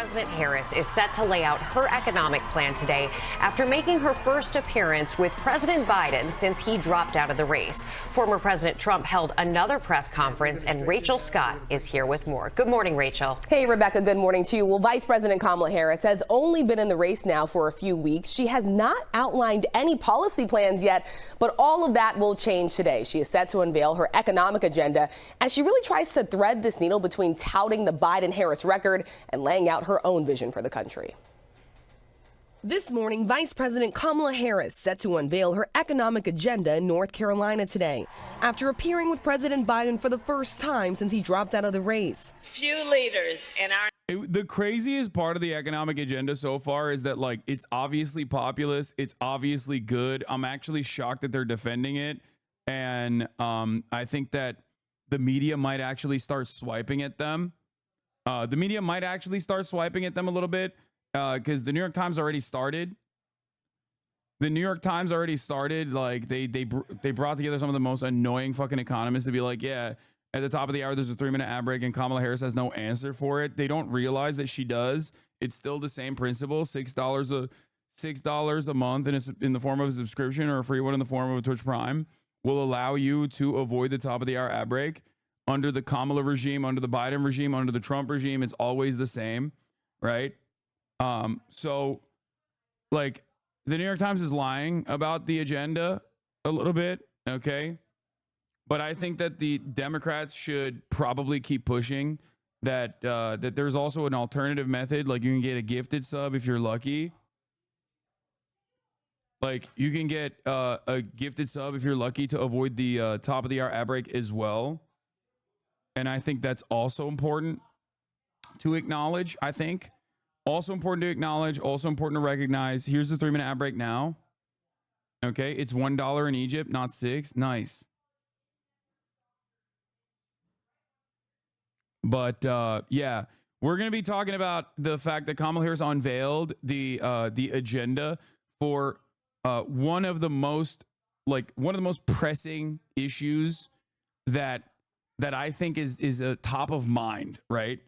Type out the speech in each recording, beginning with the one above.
President Harris is set to lay out her economic plan today after making her first appearance with President Biden since he dropped out of the race. Former President Trump held another press conference, and Rachel Scott is here with more. Good morning, Rachel. Hey, Rebecca. Good morning to you. Well, Vice President Kamala Harris has only been in the race now for a few weeks. She has not outlined any policy plans yet, but all of that will change today. She is set to unveil her economic agenda as she really tries to thread this needle between touting the Biden-Harris record and laying out her own vision for the country. This morning, Vice President Kamala Harris set to unveil her economic agenda in North Carolina today after appearing with President Biden for the first time since he dropped out of the race. Few leaders in our The craziest part of the economic agenda so far is that, like, it's obviously populist. It's obviously good. I'm actually shocked that they're defending it. And I think that the media might actually start swiping at them. The media might actually start swiping at them a little bit because the New York Times already started. The New York Times already started. Like, they brought together some of the most annoying fucking economists to be like, yeah, at the top of the hour, there's a 3-minute ad break and Kamala Harris has no answer for it. They don't realize that she does. It's still the same principle. $6 a month in the form of a subscription, or a free one in the form of a Twitch Prime, will allow you to avoid the top of the hour ad break. Under the Kamala regime, under the Biden regime, under the Trump regime, it's always the same, right? So, like, the New York Times is lying about the agenda a little bit, okay? But I think that the Democrats should probably keep pushing that that there's also an alternative method. Like, you can get a gifted sub if you're lucky. Like, you can get a gifted sub if you're lucky to avoid the top of the hour ad break as well. And I think that's also important to acknowledge, I think. Also important to acknowledge, also important to recognize. Here's the 3-minute ad break now. Okay, it's $1 in Egypt, not $6. Nice. But yeah, we're going to be talking about the fact that Kamala Harris unveiled the agenda for one of the most pressing issues that I think is a top of mind, right?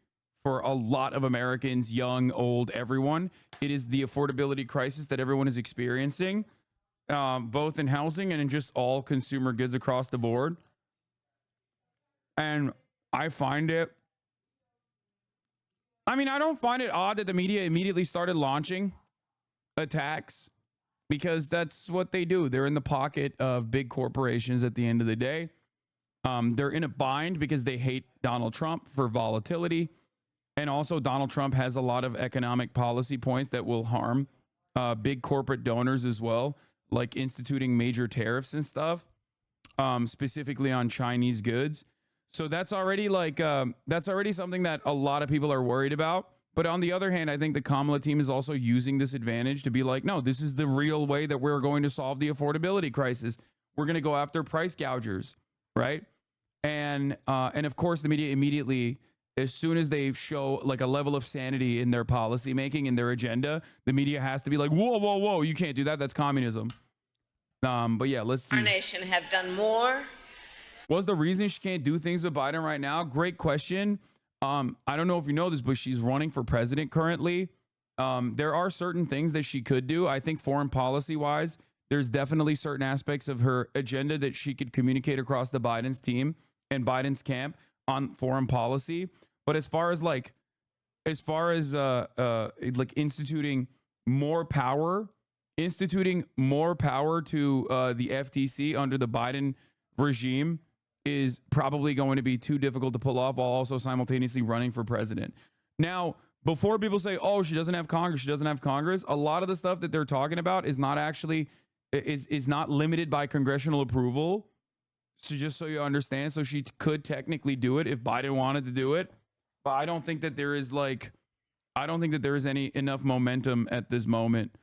For a lot of Americans, young, old, everyone. It is the affordability crisis that everyone is experiencing, both in housing and in just all consumer goods across the board. And I find it, I don't find it odd that the media immediately started launching attacks, because that's what they do. They're in the pocket of big corporations at the end of the day. They're in a bind because they hate Donald Trump for volatility. And also, Donald Trump has a lot of economic policy points that will harm big corporate donors as well, like instituting major tariffs and stuff, specifically on Chinese goods. So that's already something that a lot of people are worried about. But on the other hand, I think the Kamala team is also using this advantage to be like, no, this is the real way that we're going to solve the affordability crisis. We're going to go after price gougers, right? And of course, the media immediately, as soon as they show like a level of sanity in their policy making and their agenda, the media has to be like, whoa, whoa, whoa, you can't do that. That's communism. But yeah, let's see. Our nation have done more. What's the reason she can't do things with Biden right now? Great question. I don't know if you know this, but she's running for president currently. There are certain things that she could do. I think foreign policy wise, there's definitely certain aspects of her agenda that she could communicate across the Biden's team and Biden's camp on foreign policy. But as far as instituting more power to the FTC under the Biden regime is probably going to be too difficult to pull off, while also simultaneously running for president. Now, before people say, oh, she doesn't have Congress, a lot of the stuff that they're talking about is not actually is not limited by congressional approval. So just so you understand, so she could technically do it if Biden wanted to do it. But I don't think that there is any enough momentum at this moment.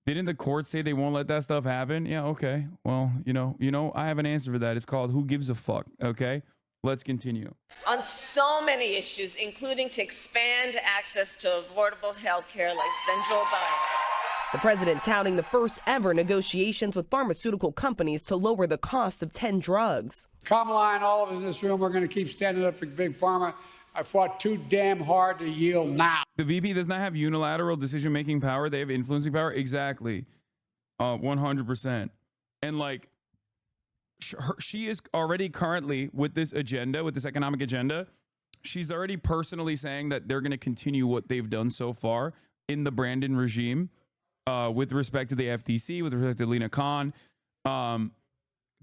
Didn't the court say they won't let that stuff happen? Yeah, okay. Well, you know, I have an answer for that. It's called who gives a fuck, okay? Let's continue. On so many issues, including to expand access to affordable health care than Joe Biden. The president touting the first ever negotiations with pharmaceutical companies to lower the cost of 10 drugs. Kamala and all of us in this room are going to keep standing up for Big Pharma I fought too damn hard to yield now. The VP does not have unilateral decision-making power. They have influencing power. Exactly. 100%. And like, she is already currently with this agenda, with this economic agenda, she's already personally saying that they're going to continue what they've done so far in the Brandon regime with respect to the FTC, with respect to Lena Khan.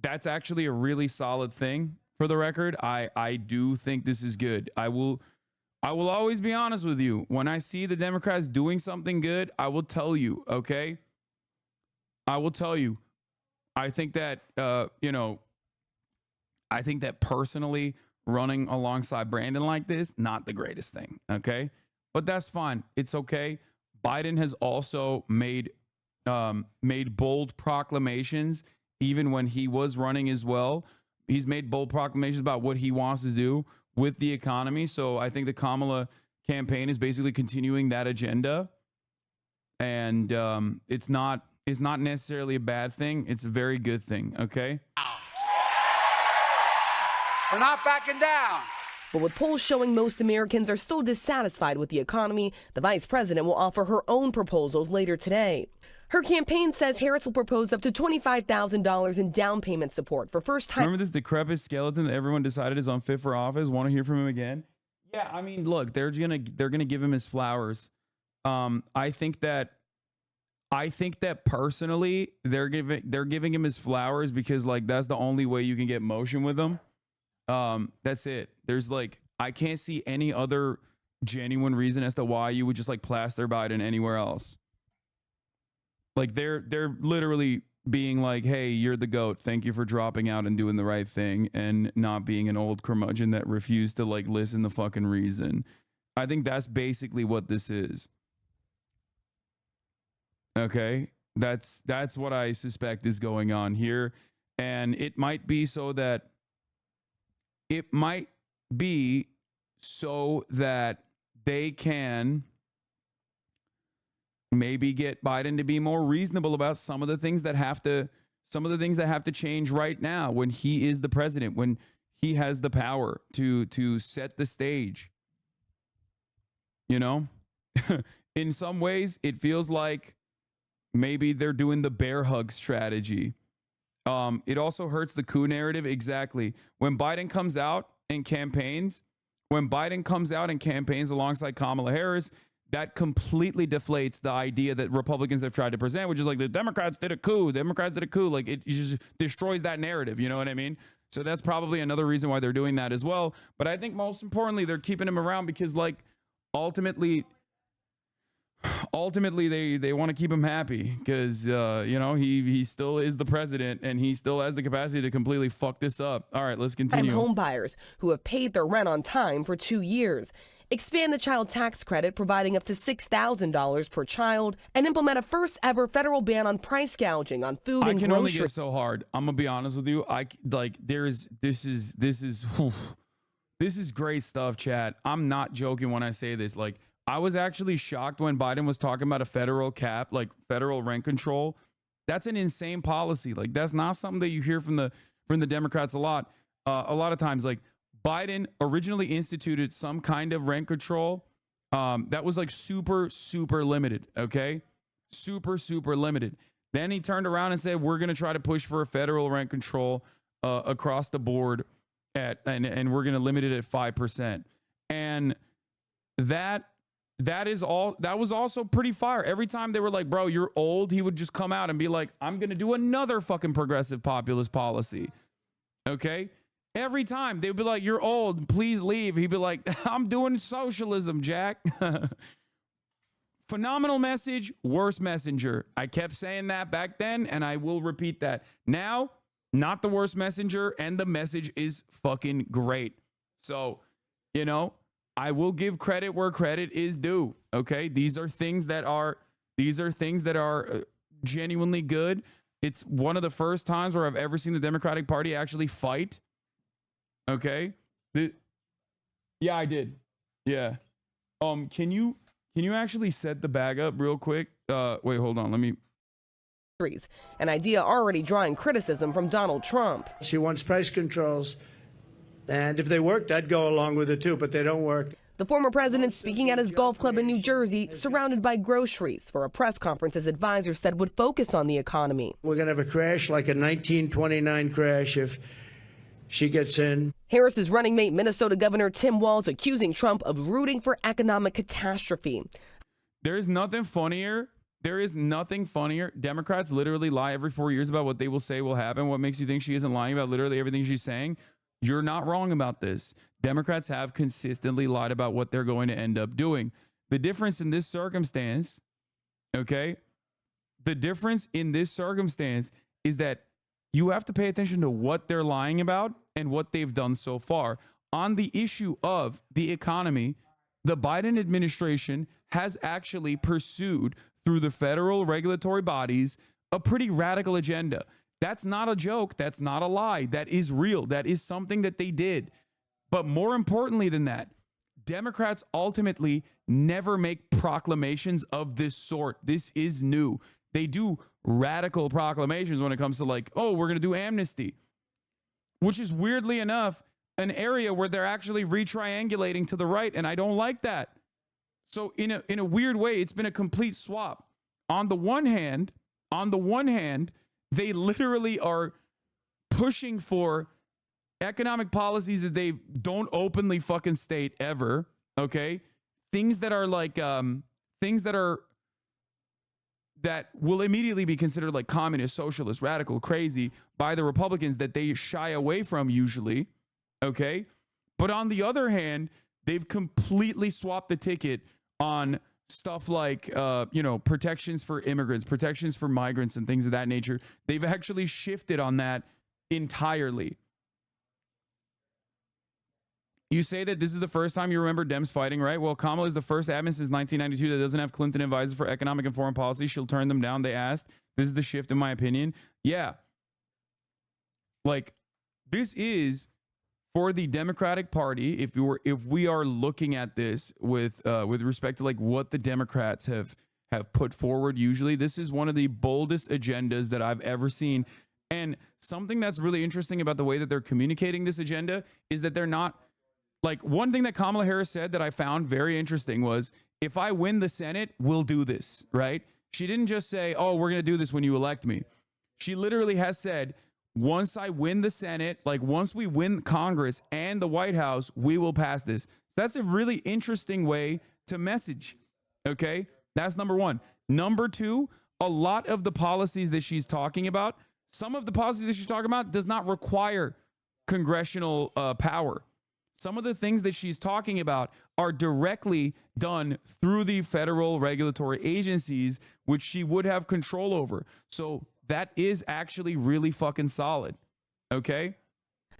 That's actually a really solid thing for the record. I do think this is good. I will always be honest with you. When I see the Democrats doing something good, I will tell you, okay? I will tell you. I think that, I think that personally running alongside Brandon like this, not the greatest thing, okay? But that's fine. It's okay. Biden has also made bold proclamations even when he was running as well. He's made bold proclamations about what he wants to do with the economy. So I think the Kamala campaign is basically continuing that agenda. And it's not necessarily a bad thing. It's a very good thing, okay? We're not backing down. But with polls showing most Americans are still dissatisfied with the economy, the vice president will offer her own proposals later today. Her campaign says Harris will propose up to $25,000 in down payment support for first-time. Remember this decrepit skeleton that everyone decided is unfit for office? Want to hear from him again? Yeah, I mean, look, they're gonna give him his flowers. I think that personally, they're giving him his flowers because like that's the only way you can get motion with him. That's it. There's like, I can't see any other genuine reason as to why you would just like plaster Biden anywhere else. Like they're literally being like, hey, you're the GOAT. Thank you for dropping out and doing the right thing and not being an old curmudgeon that refused to like listen to fucking reason. I think that's basically what this is. Okay. That's what I suspect is going on here. And it might be so that they can maybe get Biden to be more reasonable about some of the things that have to change right now when he is the president, when he has the power to set the stage. You know, in some ways, it feels like maybe they're doing the bear hug strategy. It also hurts the coup narrative. Exactly. When Biden comes out and campaigns alongside Kamala Harris, that completely deflates the idea that Republicans have tried to present, which is like the Democrats did a coup. Like it just destroys that narrative. You know what I mean? So that's probably another reason why they're doing that as well. But I think most importantly, they're keeping him around because like ultimately they want to keep him happy because he still is the president and he still has the capacity to completely fuck this up. All right, let's continue. Home buyers who have paid their rent on time for 2 years. Expand the child tax credit, providing up to $6,000 per child, and implement a first-ever federal ban on price gouging on food and groceries. I can only get so hard. I'm gonna be honest with you. This is great stuff, chat. I'm not joking when I say this. Like, I was actually shocked when Biden was talking about a federal cap, like federal rent control. That's an insane policy. Like, that's not something that you hear from the Democrats a lot of times. Like, Biden originally instituted some kind of rent control that was like super, super limited. Okay. Super, super limited. Then he turned around and said, we're going to try to push for a federal rent control across the board and we're going to limit it at 5%. And that was also pretty fire. Every time they were like, bro, you're old, he would just come out and be like, I'm going to do another fucking progressive populist policy. Okay. Every time they would be like, you're old, please leave. He'd be like, I'm doing socialism, Jack. Phenomenal message, worst messenger. I kept saying that back then, and I will repeat that. Now, not the worst messenger, and the message is fucking great. So, I will give credit where credit is due. Okay, these are things that are genuinely good. It's one of the first times where I've ever seen the Democratic Party actually fight. Okay. Yeah, I did. Yeah. Can you actually set the bag up real quick? Wait, hold on. Let me. An idea already drawing criticism from Donald Trump. She wants price controls And if they worked, I'd go along with it too, but they don't work. The former president speaking at his golf club in New Jersey, surrounded by groceries for a press conference his advisors said would focus on the economy. We're going to have a crash like a 1929 crash if she gets in. Harris's running mate, Minnesota Governor Tim Walz, accusing Trump of rooting for economic catastrophe. There is nothing funnier. There is nothing funnier. Democrats literally lie every 4 years about what they will say will happen. What makes you think she isn't lying about literally everything she's saying? You're not wrong about this. Democrats have consistently lied about what they're going to end up doing. The difference in this circumstance, okay? The difference in this circumstance is that you have to pay attention to what they're lying about and what they've done so far. On the issue of the economy, the Biden administration has actually pursued through the federal regulatory bodies a pretty radical agenda. That's not a joke. That's not a lie. That is real. That is something that they did. But more importantly than that, Democrats ultimately never make proclamations of this sort. This is new. They do radical proclamations when it comes to like, oh, we're going to do amnesty, which is weirdly enough an area where they're actually retriangulating to the right. And I don't like that. So in a weird way, it's been a complete swap. On the one hand, they literally are pushing for economic policies that they don't openly fucking state ever. Okay. Things that are like, that will immediately be considered like communist, socialist, radical, crazy by the Republicans that they shy away from usually. Okay. But on the other hand, they've completely swapped the ticket on stuff like, protections for immigrants, protections for migrants and things of that nature. They've actually shifted on that entirely. You say that this is the first time you remember Dems fighting, right? Well, Kamala is the first admin since 1992 that doesn't have Clinton advisors for economic and foreign policy. She'll turn them down, they asked. This is the shift, in my opinion. Yeah. Like, this is for the Democratic Party, if we are looking at this with respect to like what the Democrats have put forward, usually this is one of the boldest agendas that I've ever seen. And something that's really interesting about the way that they're communicating this agenda is that they're not like, one thing that Kamala Harris said that I found very interesting was, if I win the Senate, we'll do this, right? She didn't just say, oh, we're going to do this when you elect me. She literally has said, once I win the Senate, like once we win Congress and the White House, we will pass this. So that's a really interesting way to message. Okay. That's number one. Number two, a lot of the policies that she's talking about, some of the policies that she's talking about does not require congressional power. Some of the things that she's talking about are directly done through the federal regulatory agencies, which she would have control over. So that is actually really fucking solid. Okay?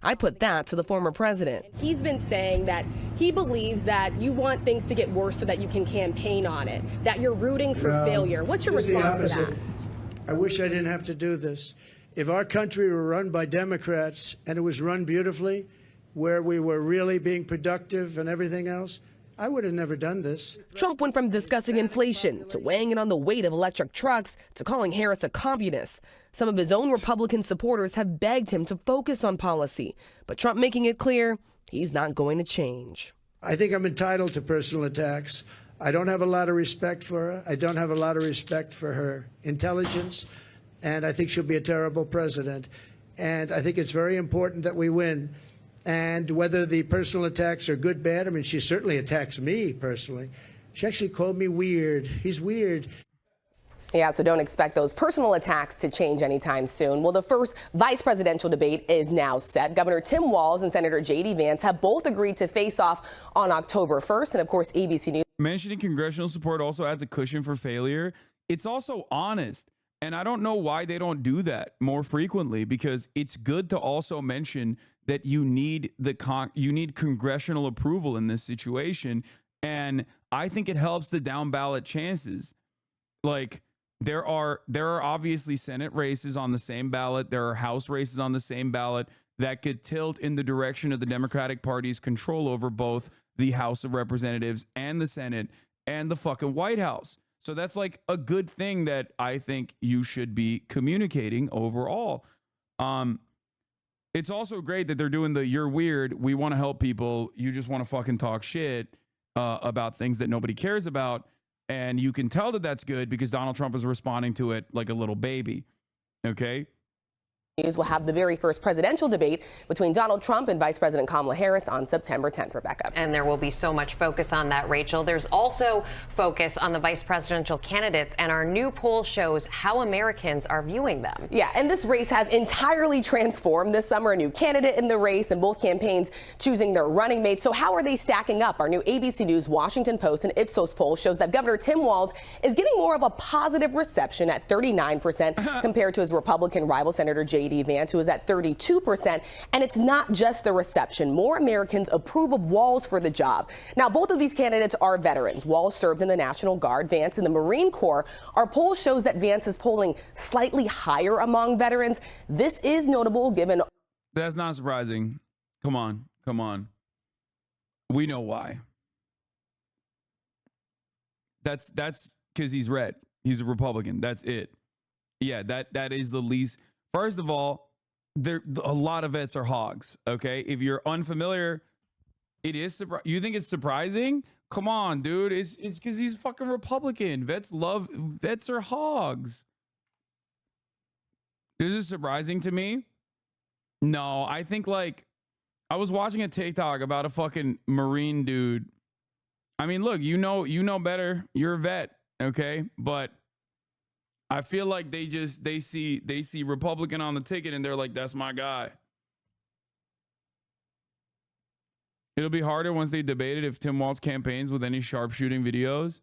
I put that to the former president. He's been saying that he believes that you want things to get worse so that you can campaign on it, that you're rooting for failure. What's your response to that? I wish I didn't have to do this. If our country were run by Democrats and it was run beautifully, where we were really being productive and everything else, I would have never done this. Trump went from discussing inflation to weighing in on the weight of electric trucks to calling Harris a communist. Some of his own Republican supporters have begged him to focus on policy, but Trump making it clear he's not going to change. I think I'm entitled to personal attacks. I don't have a lot of respect for her. I don't have a lot of respect for her intelligence, and I think she'll be a terrible president. And I think it's very important that we win. And whether the personal attacks are good, bad, I mean, she certainly attacks me personally. She actually called me weird. He's weird. Yeah, so don't expect those personal attacks to change anytime soon. Well, the first vice presidential debate is now set. Governor Tim Walz and Senator J.D. Vance have both agreed to face off on October 1st. And of course, ABC News. Mentioning congressional support also adds a cushion for failure. It's also honest. And I don't know why they don't do that more frequently, because it's good to also mention that you need congressional approval in this situation. And I think it helps the down ballot chances. Like, there are obviously Senate races on the same ballot. There are House races on the same ballot that could tilt in the direction of the Democratic Party's control over both the House of Representatives and the Senate and the fucking White House. So that's like a good thing that I think you should be communicating overall. it's also great that they're doing the "you're weird, we want to help people, you just want to fucking talk shit about things that nobody cares about." And you can tell that that's good because Donald Trump is responding to it like a little baby. Okay. We'll have the very first presidential debate between Donald Trump and Vice President Kamala Harris on September 10th, Rebecca. And there will be so much focus on that, Rachel. There's also focus on the vice presidential candidates, and our new poll shows how Americans are viewing them. Yeah, and this race has entirely transformed. This summer, a new candidate in the race and both campaigns choosing their running mates. So how are they stacking up? Our new ABC News, Washington Post, and Ipsos poll shows that Governor Tim Walz is getting more of a positive reception at 39% compared to his Republican rival, Senator J.D. Vance, who is at 32%. And it's not just the reception. More Americans approve of Walz for the job. Now, both of these candidates are veterans. Walz served in the National Guard, Vance in the Marine Corps. Our poll shows that Vance is polling slightly higher among veterans. This is notable given. That's not surprising. Come on. Come on. We know why. That's because he's red. He's a Republican. That's it. Yeah, that is the least. First of all, a lot of vets are hogs. Okay, if you're unfamiliar, it is. You think it's surprising? Come on, dude. It's because he's fucking Republican. Vets are hogs. This is surprising to me. No, I think like I was watching a TikTok about a fucking Marine dude. I mean, look, you know better. You're a vet, okay, but I feel like they see Republican on the ticket and they're like, that's my guy. It'll be harder once they debate it if Tim Walz campaigns with any sharpshooting videos.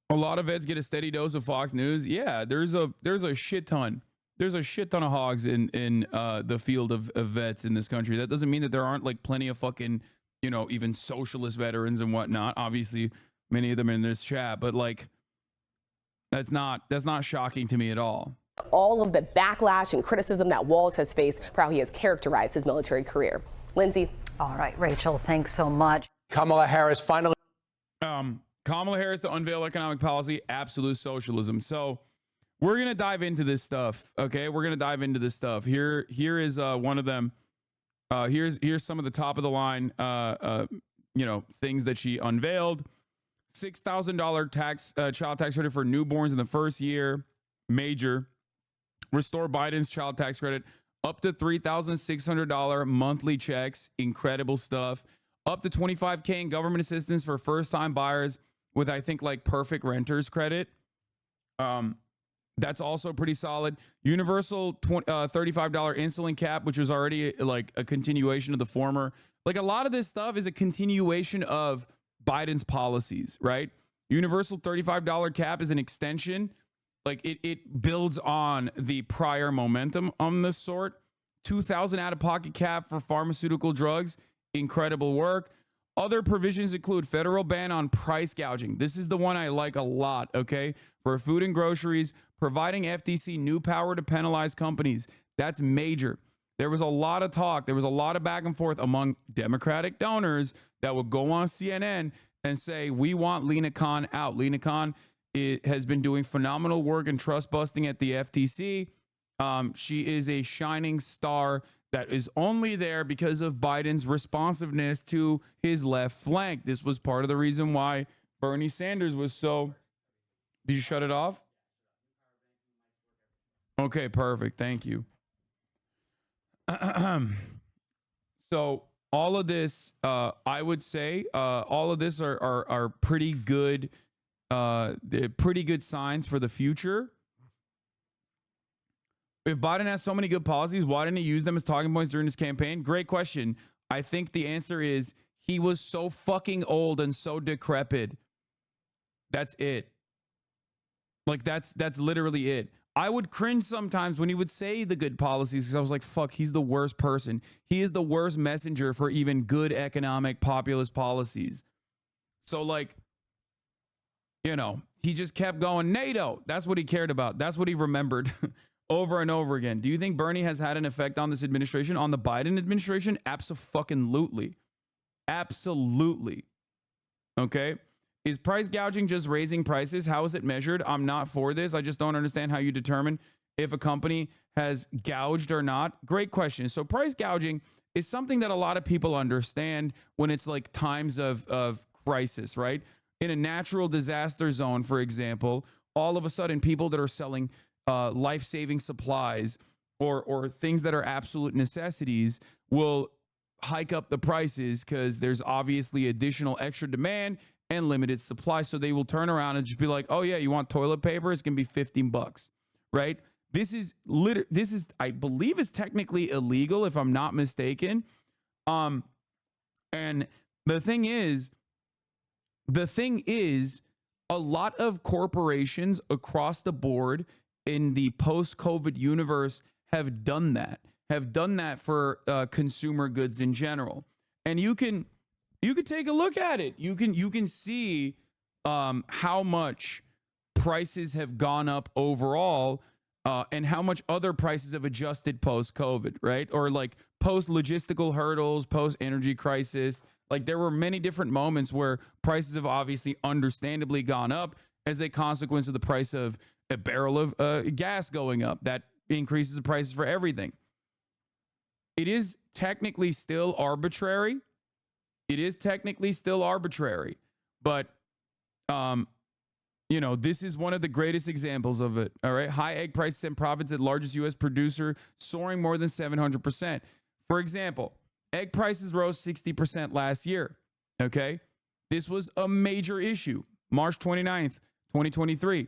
A lot of vets get a steady dose of Fox News. Yeah, there's a shit ton. There's a shit ton of hogs in the field of vets in this country. That doesn't mean that there aren't like plenty of fucking, even socialist veterans and whatnot. Obviously, many of them in this chat, but like, that's not shocking to me at all. All of the backlash and criticism that Walz has faced for how he has characterized his military career. Lindsay. All right, Rachel, thanks so much. Kamala Harris finally. Kamala Harris to unveil economic policy, absolute socialism. So we're going to dive into this stuff. Okay. We're going to dive into this stuff. Here is one of them. Here's some of the top of the line, things that she unveiled. $6,000 child tax credit for newborns in the first year. Major. Restore Biden's child tax credit up to $3,600 monthly checks. Incredible stuff. Up to $25K in government assistance for first-time buyers with, I think, like perfect renters credit. That's also pretty solid. Universal $35 insulin cap, which was already like a continuation of the former. Like a lot of this stuff is a continuation of Biden's policies, right? Universal $35 cap is an extension. Like it builds on the prior momentum on this sort. $2,000 out-of-pocket cap for pharmaceutical drugs. Incredible work. Other provisions include federal ban on price gouging. This is the one I like a lot, okay? For food and groceries, providing FTC new power to penalize companies. That's major. There was a lot of talk. There was a lot of back and forth among Democratic donors that would go on CNN and say, we want Lena Khan out. Lena Khan has been doing phenomenal work in trust busting at the FTC. She is a shining star that is only there because of Biden's responsiveness to his left flank. This was part of the reason why Bernie Sanders was so... Did you shut it off? Okay, perfect. Thank you. So all of this, I would say, all of this are pretty good, pretty good signs for the future. If Biden has so many good policies, why didn't he use them as talking points during his campaign? Great question. I think the answer is he was so fucking old and so decrepit. That's it. Like that's literally it. I would cringe sometimes when he would say the good policies because I was like, fuck, he's the worst person. He is the worst messenger for even good economic populist policies. So like, he just kept going, NATO. That's what he cared about. That's what he remembered. Over and over again. Do you think Bernie has had an effect on this administration, on the Biden administration? Abso-fucking-lutely. Absolutely. Okay. Is price gouging just raising prices? How is it measured? I'm not for this. I just don't understand how you determine if a company has gouged or not. Great question. So price gouging is something that a lot of people understand when it's like times of crisis, right? In a natural disaster zone, for example, all of a sudden people that are selling life-saving supplies or things that are absolute necessities will hike up the prices because there's obviously additional extra demand and limited supply. So they will turn around and just be like, oh yeah, you want toilet paper? It's going to be 15 bucks, right? This is I believe is technically illegal if I'm not mistaken. And the thing is, a lot of corporations across the board in the post-COVID universe have done that for consumer goods in general. And you can take a look at it. You can see how much prices have gone up overall and how much other prices have adjusted post-COVID, right? Or like post-logistical hurdles, post-energy crisis. Like there were many different moments where prices have obviously understandably gone up as a consequence of the price of a barrel of gas going up. That increases the prices for everything. It is technically still arbitrary. But this is one of the greatest examples of it. All right. High egg prices and profits at largest U.S. producer soaring more than 700%. For example, egg prices rose 60% last year. Okay. This was a major issue. March 29th, 2023.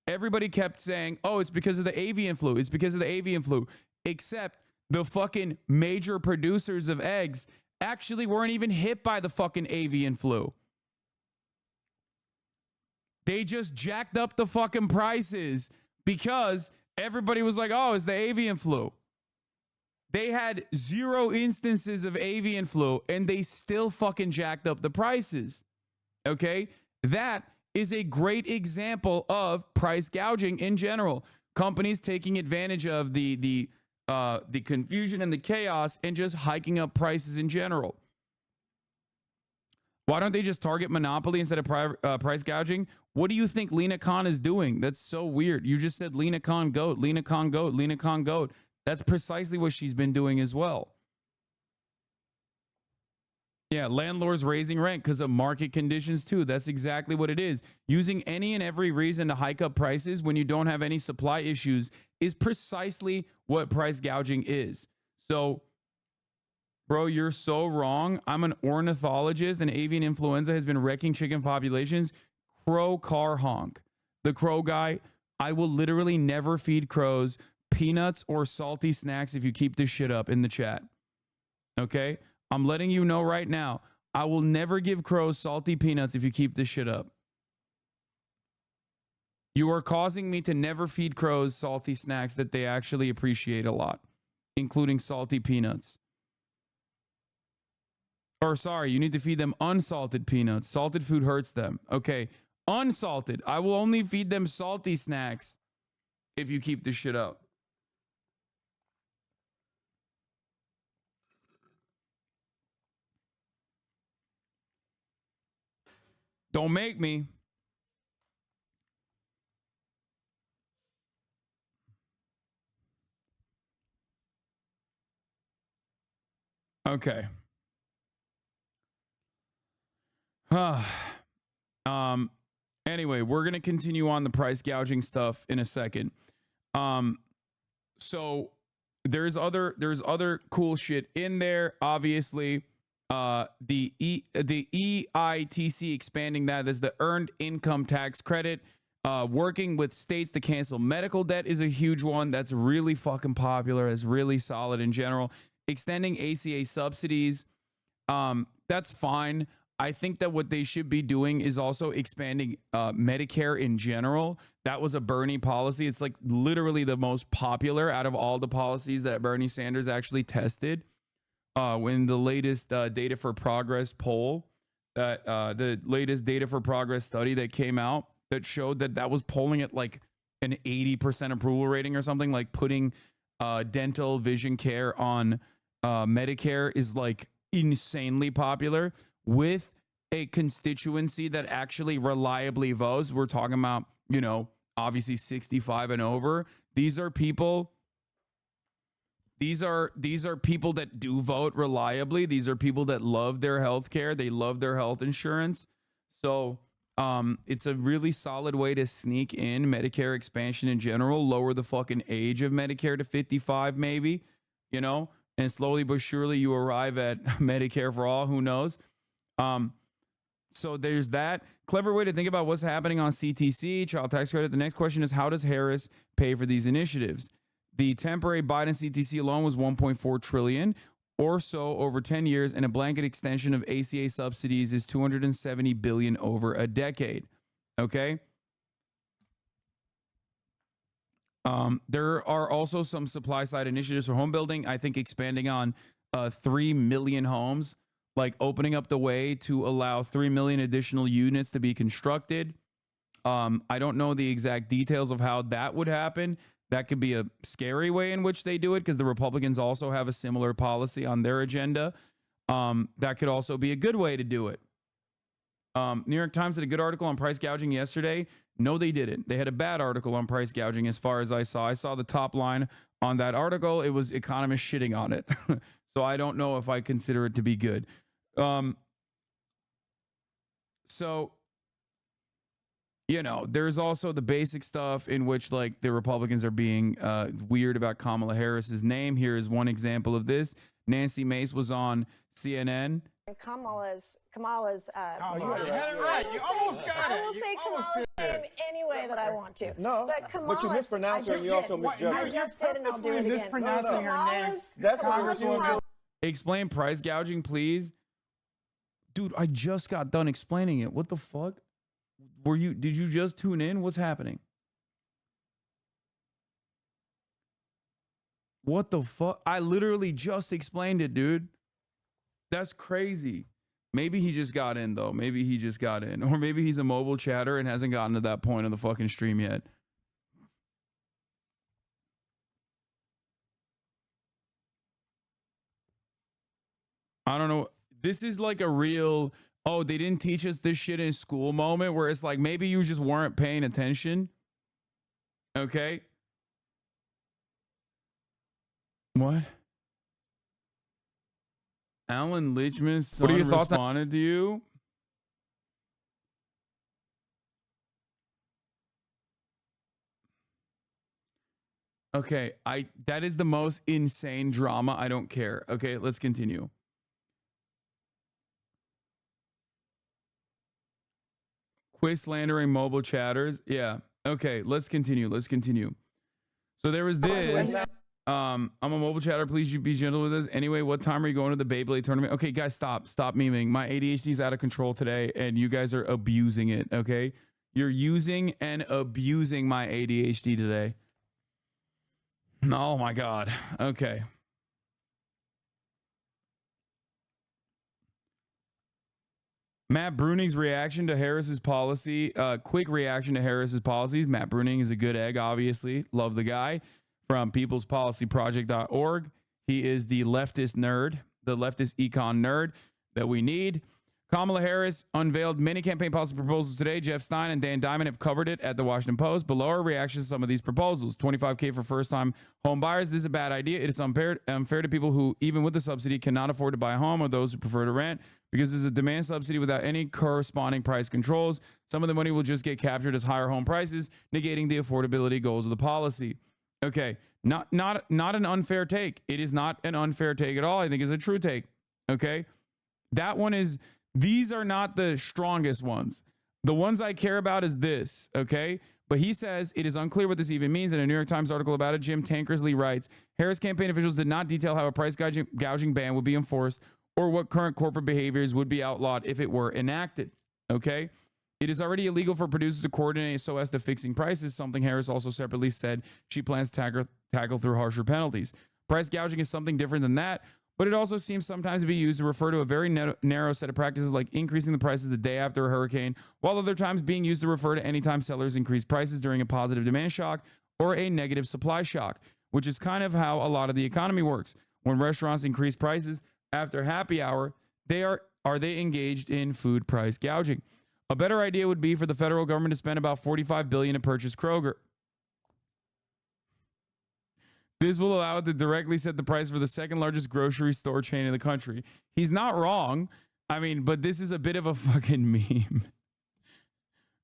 Everybody kept saying, oh, it's because of the avian flu. It's because of the avian flu. Except the fucking major producers of eggs actually weren't even hit by the fucking avian flu. They just jacked up the fucking prices because everybody was like, oh, it's the avian flu. They had 0 instances of avian flu and they still fucking jacked up the prices. Okay? That is a great example of price gouging in general. Companies taking advantage of the confusion and the chaos and just hiking up prices in general. Why don't they just target monopoly instead of price gouging? What do you think Lena Khan is doing? That's so weird. You just said Lena Khan goat, Lena Khan goat, Lena Khan goat. That's precisely what she's been doing as well. Yeah, landlords raising rent because of market conditions too. That's exactly what it is. Using any and every reason to hike up prices when you don't have any supply issues is precisely what price gouging is. So, bro, you're so wrong. I'm an ornithologist and avian influenza has been wrecking chicken populations. Crow car honk. The crow guy, I will literally never feed crows peanuts or salty snacks if you keep this shit up in the chat. Okay? I'm letting you know right now, I will never give crows salty peanuts if you keep this shit up. You are causing me to never feed crows salty snacks that they actually appreciate a lot, including salty peanuts. Or sorry, you need to feed them unsalted peanuts. Salted food hurts them. Okay, unsalted. I will only feed them salty snacks if you keep this shit up. Don't make me. Okay. Anyway, we're going to continue on the price gouging stuff in a second. So there's other cool shit in there. Obviously, the EITC expanding that as the earned income tax credit. Working with states to cancel medical debt is a huge one. That's really fucking popular. It's really solid in general. Extending ACA subsidies. That's fine. I think that what they should be doing is also expanding Medicare in general. That was a Bernie policy. It's like literally the most popular out of all the policies that Bernie Sanders actually tested. When the latest Data for Progress poll, the latest Data for Progress study that came out that showed that was polling at like an 80% approval rating or something, like putting dental vision care on Medicare is like insanely popular with a constituency that actually reliably votes. We're talking about, you know, obviously 65 and over. These are people. These are people that do vote reliably. These are people that love their health care. They love their health insurance. So it's a really solid way to sneak in Medicare expansion in general, lower the fucking age of Medicare to 55 maybe, you know, and slowly but surely you arrive at Medicare for all, who knows. So there's that. Clever way to think about what's happening on CTC, child tax credit. The next question is, how does Harris pay for these initiatives? The temporary Biden CTC alone was $1.4 trillion or so over 10 years, and a blanket extension of ACA subsidies is $270 billion over a decade. Okay. There are also some supply side initiatives for home building. I think expanding on 3 million homes, like opening up the way to allow 3 million additional units to be constructed. I don't know the exact details of how that would happen. That could be a scary way in which they do it, because the Republicans also have a similar policy on their agenda. That could also be a good way to do it. New York Times did a good article on price gouging yesterday. No, they didn't. They had a bad article on price gouging as far as I saw. I saw the top line on that article. It was economists shitting on it. So I don't know if I consider it to be good. So, you know, there's also the basic stuff in which, like, the Republicans are being weird about Kamala Harris's name. Here is one example of this. Nancy Mace was on CNN. Kamala's. Oh, you had it right. You almost got it. I will say Kamala's name any way that I want to. No, but you mispronounced her and you also misjudged her. I just did, and I'll do it again. Mispronouncing her name. That's what we're doing. Explain price gouging, please. Dude, I just got done explaining it. What the fuck? Did you just tune in? What's happening? What the fuck? I literally just explained it, dude. That's crazy. Maybe he just got in, though. Maybe he just got in. Or maybe he's a mobile chatter and hasn't gotten to that point of the fucking stream yet. I don't know. This is like a real, oh, they didn't teach us this shit in school moment where it's like, maybe you just weren't paying attention. Okay. What? Alan Lichman's son responded to you? Okay, that is the most insane drama. I don't care. Okay, let's continue. Quiz slandering mobile chatters. Yeah. Okay, let's continue. So there was this. I'm a mobile chatter. Please be gentle with us. Anyway, what time are you going to the Beyblade tournament? Okay, guys, stop memeing. My ADHD is out of control today, and you guys are abusing it. Okay, you're using and abusing my ADHD today. Oh my God. Okay. Matt Bruning's reaction to Harris's policy. Quick reaction to Harris's policies. Matt Bruning is a good egg, obviously. Love the guy. From peoplespolicyproject.org. He is the leftist nerd, the leftist econ nerd that we need. Kamala Harris unveiled many campaign policy proposals today. Jeff Stein and Dan Diamond have covered it at the Washington Post. Below are reactions to some of these proposals. $25,000 for first-time home buyers. This is a bad idea. It is unfair to people who, even with the subsidy, cannot afford to buy a home, or those who prefer to rent, because there's a demand subsidy without any corresponding price controls. Some of the money will just get captured as higher home prices, negating the affordability goals of the policy. Okay, not an unfair take. It is not an unfair take at all. I think it's a true take. Okay, that one is. These are not the strongest ones. The ones I care about is this. Okay, but he says it is unclear what this even means. In a New York Times article about it, Jim Tankersley writes, Harris campaign officials did not detail how a price gouging ban would be enforced or what current corporate behaviors would be outlawed if it were enacted. Okay. It is already illegal for producers to coordinate so as to fixing prices, something Harris also separately said she plans to tackle through harsher penalties. Price gouging is something different than that, but it also seems sometimes to be used to refer to a very narrow set of practices like increasing the prices the day after a hurricane, while other times being used to refer to any time sellers increase prices during a positive demand shock or a negative supply shock, which is kind of how a lot of the economy works. When restaurants increase prices after happy hour, they are are they engaged in food price gouging? A better idea would be for the federal government to spend about $45 billion to purchase Kroger. This will allow it to directly set the price for the second largest grocery store chain in the country. He's not wrong. I mean, but this is a bit of a fucking meme.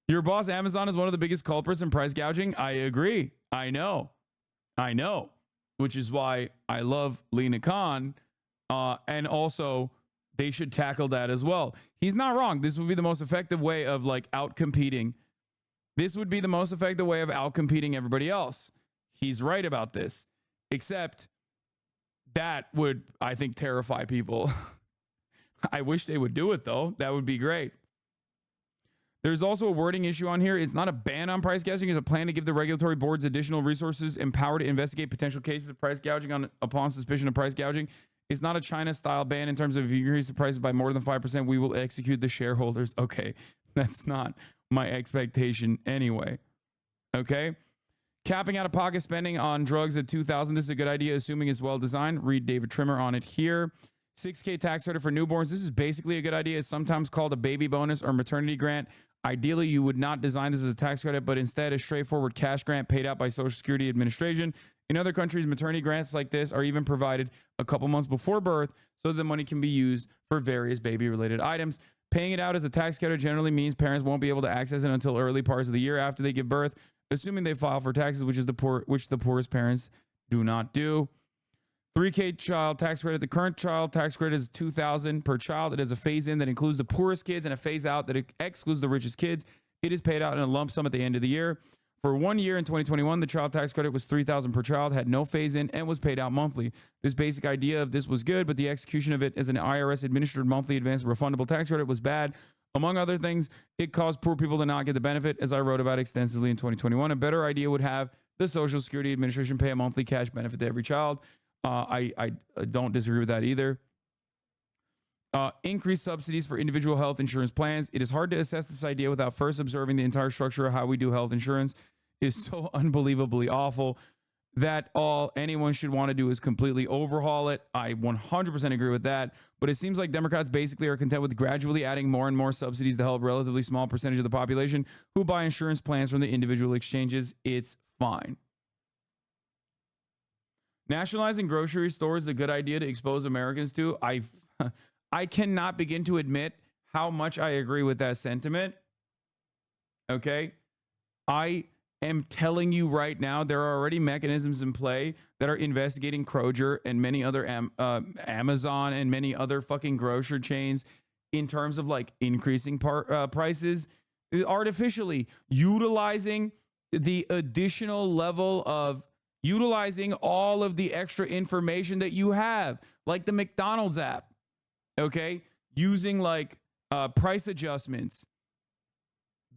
Your boss, Amazon, is one of the biggest culprits in price gouging. I agree. I know. Which is why I love Lena Khan. And also, they should tackle that as well. He's not wrong. This would be the most effective way of like outcompeting. This would be the most effective way of outcompeting everybody else. He's right about this. Except that would, I think, terrify people. I wish they would do it, though. That would be great. There's also a wording issue on here. It's not a ban on price gouging. It's a plan to give the regulatory boards additional resources and power to investigate potential cases of price gouging upon suspicion of price gouging. It's not a China-style ban in terms of if you increase the prices by more than 5%, we will execute the shareholders. Okay, that's not my expectation anyway. Okay? Capping out-of-pocket spending on drugs at $2,000. This is a good idea, assuming it's well-designed. Read David Trimmer on it here. $6K tax credit for newborns. This is basically a good idea. It's sometimes called a baby bonus or maternity grant. Ideally, you would not design this as a tax credit, but instead a straightforward cash grant paid out by Social Security Administration. In other countries, maternity grants like this are even provided a couple months before birth so the money can be used for various baby-related items. Paying it out as a tax credit generally means parents won't be able to access it until early parts of the year after they give birth, assuming they file for taxes, which the poorest parents do not do. $3K child tax credit. The current child tax credit is $2,000 per child. It has a phase-in that includes the poorest kids and a phase-out that excludes the richest kids. It is paid out in a lump sum at the end of the year. For 1 year in 2021, the child tax credit was $3,000 per child, had no phase-in, and was paid out monthly. This basic idea of this was good, but the execution of it as an IRS-administered monthly advance refundable tax credit was bad. Among other things, it caused poor people to not get the benefit, as I wrote about extensively in 2021. A better idea would have the Social Security Administration pay a monthly cash benefit to every child. I don't disagree with that either. Increased subsidies for individual health insurance plans. It is hard to assess this idea without first observing the entire structure of how we do health insurance is so unbelievably awful that all anyone should want to do is completely overhaul it. I 100% agree with that. But it seems like Democrats basically are content with gradually adding more and more subsidies to help a relatively small percentage of the population who buy insurance plans from the individual exchanges. It's fine. Nationalizing grocery stores is a good idea to expose Americans to. I cannot begin to admit how much I agree with that sentiment. Okay? I am telling you right now, there are already mechanisms in play that are investigating Kroger and many other Amazon and many other fucking grocery chains in terms of like increasing prices artificially, utilizing the additional level of utilizing all of the extra information that you have, like the McDonald's app, okay? Using like price adjustments.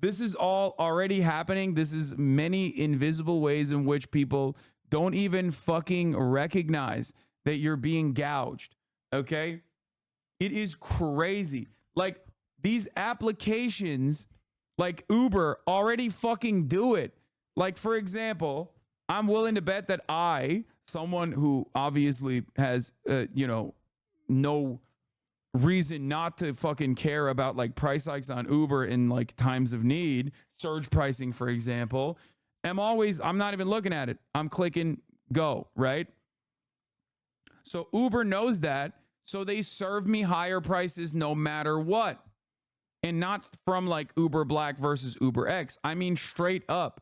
This is all already happening. This is many invisible ways in which people don't even fucking recognize that you're being gouged, okay? It is crazy. Like these applications like Uber already fucking do it. Like for example, I'm willing to bet that someone who obviously has, no reason not to fucking care about like price hikes on Uber in like times of need, surge pricing, for example, I'm not even looking at it. I'm clicking go, right? So Uber knows that. So they serve me higher prices no matter what. And not from like Uber Black versus Uber X. I mean, straight up.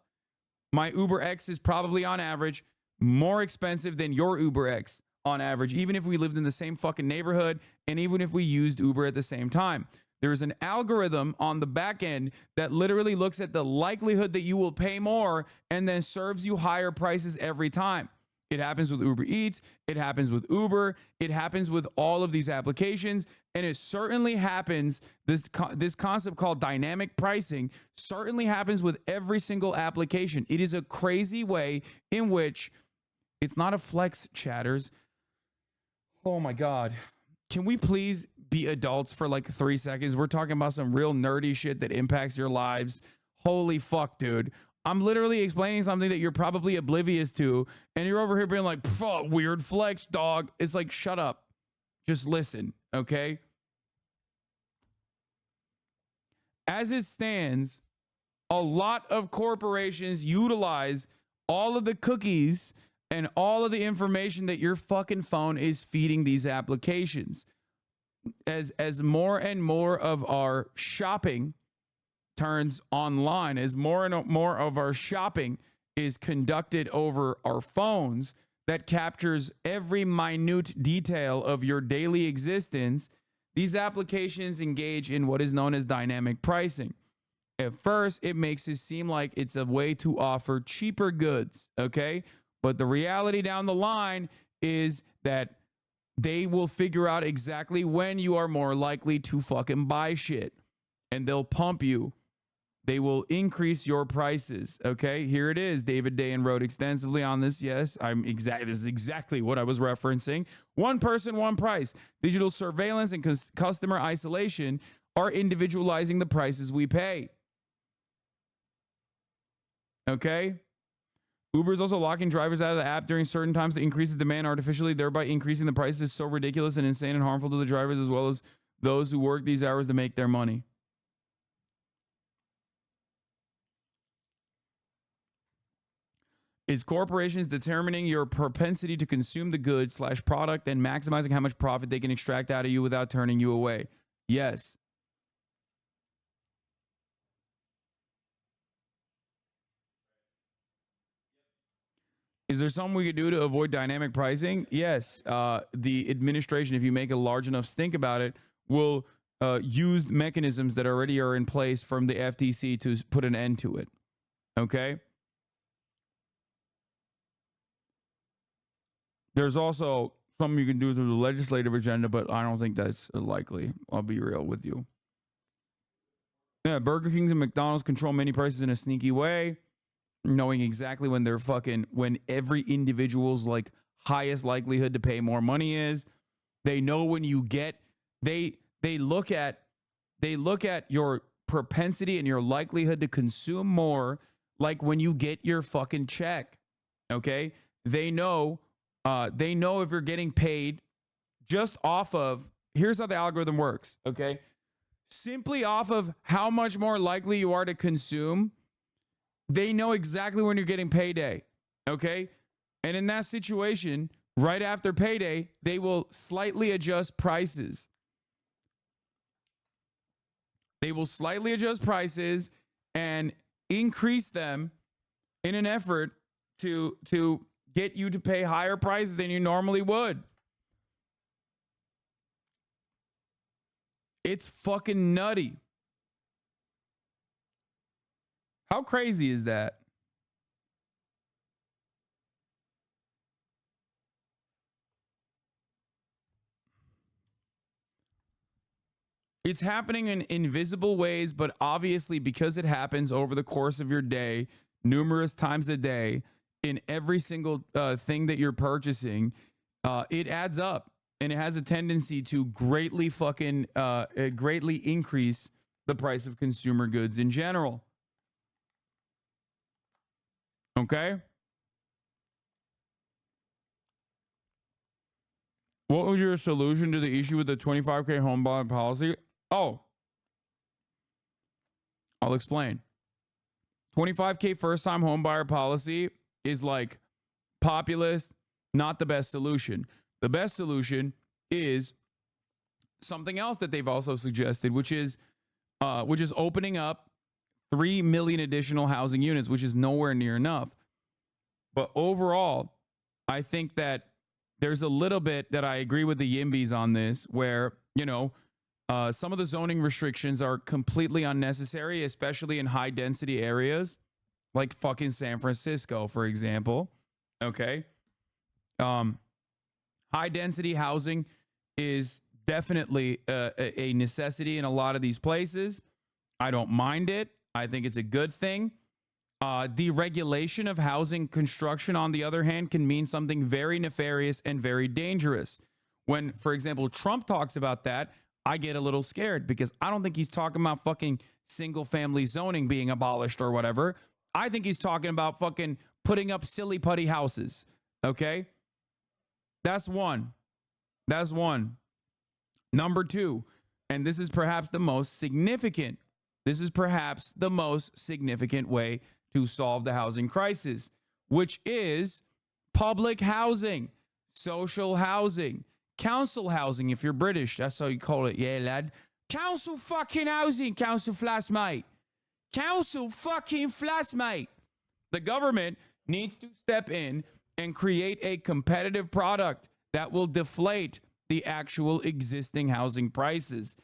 My Uber X is probably on average more expensive than your Uber X on average, even if we lived in the same fucking neighborhood and even if we used Uber at the same time. There's an algorithm on the back end that literally looks at the likelihood that you will pay more and then serves you higher prices every time. It happens with Uber Eats. It happens with Uber. It happens with all of these applications. And it certainly happens, this concept called dynamic pricing certainly happens with every single application. It is a crazy way in which it's not a flex, chatters. Oh my God. Can we please be adults for like 3 seconds? We're talking about some real nerdy shit that impacts your lives. Holy fuck, dude. I'm literally explaining something that you're probably oblivious to, and you're over here being like, weird flex, dog. It's like, shut up. Just listen, okay? as it stands, a lot of corporations utilize all of the cookies and all of the information that your fucking phone is feeding these applications. As more and more of our shopping turns online, as more and more of our shopping is conducted over our phones, that captures every minute detail of your daily existence, these applications engage in what is known as dynamic pricing. At first, it makes it seem like it's a way to offer cheaper goods, okay? But the reality down the line is that they will figure out exactly when you are more likely to fucking buy shit, and they'll pump you. They will increase your prices. Okay, here it is. David Dayen wrote extensively on this. Yes, this is exactly what I was referencing. One person, one price. Digital surveillance and customer isolation are individualizing the prices we pay. Okay. Uber is also locking drivers out of the app during certain times to increase the demand artificially, thereby increasing the prices. So ridiculous and insane and harmful to the drivers as well as those who work these hours to make their money. It's corporations determining your propensity to consume the goods / product and maximizing how much profit they can extract out of you without turning you away. Yes. Is there something we could do to avoid dynamic pricing? Yes. The administration, if you make a large enough stink about it, will use mechanisms that already are in place from the FTC to put an end to it. Okay? There's also something you can do through the legislative agenda, but I don't think that's likely. I'll be real with you. Yeah, Burger Kings and McDonald's control many prices in a sneaky way, knowing exactly when every individual's like highest likelihood to pay more money is. They know when you get, they look at your propensity and your likelihood to consume more, like when you get your fucking check. Okay, they know if you're getting paid just off of, here's how the algorithm works, okay? Simply off of how much more likely you are to consume, they know exactly when you're getting payday, okay? And in that situation, right after payday, they will slightly adjust prices. They will slightly adjust prices and increase them in an effort to get you to pay higher prices than you normally would. It's fucking nutty. How crazy is that? It's happening in invisible ways, but obviously because it happens over the course of your day, numerous times a day, in every single thing that you're purchasing, it adds up, and it has a tendency to greatly increase the price of consumer goods in general. Okay? What was your solution to the issue with the 25K home buyer policy? Oh, I'll explain. 25K first time home buyer policy is like populist, not the best solution. The best solution is something else that they've also suggested, which is opening up 3 million additional housing units, which is nowhere near enough. But overall, I think that there's a little bit that I agree with the Yimbys on this, where, some of the zoning restrictions are completely unnecessary, especially in high density areas like fucking San Francisco, for example. Okay. High density housing is definitely a necessity in a lot of these places. I don't mind it. I think it's a good thing. Deregulation of housing construction, on the other hand, can mean something very nefarious and very dangerous. When, for example, Trump talks about that, I get a little scared because I don't think he's talking about fucking single family zoning being abolished or whatever. I think he's talking about fucking putting up silly putty houses. Okay? That's one. Number two, and this is perhaps the most significant This is perhaps the most significant way to solve the housing crisis, which is public housing, social housing, council housing. If you're British, that's how you call it. Yeah, lad. Council fucking housing, council flats, mate. Council fucking flats, mate. The government needs to step in and create a competitive product that will deflate the actual existing housing prices.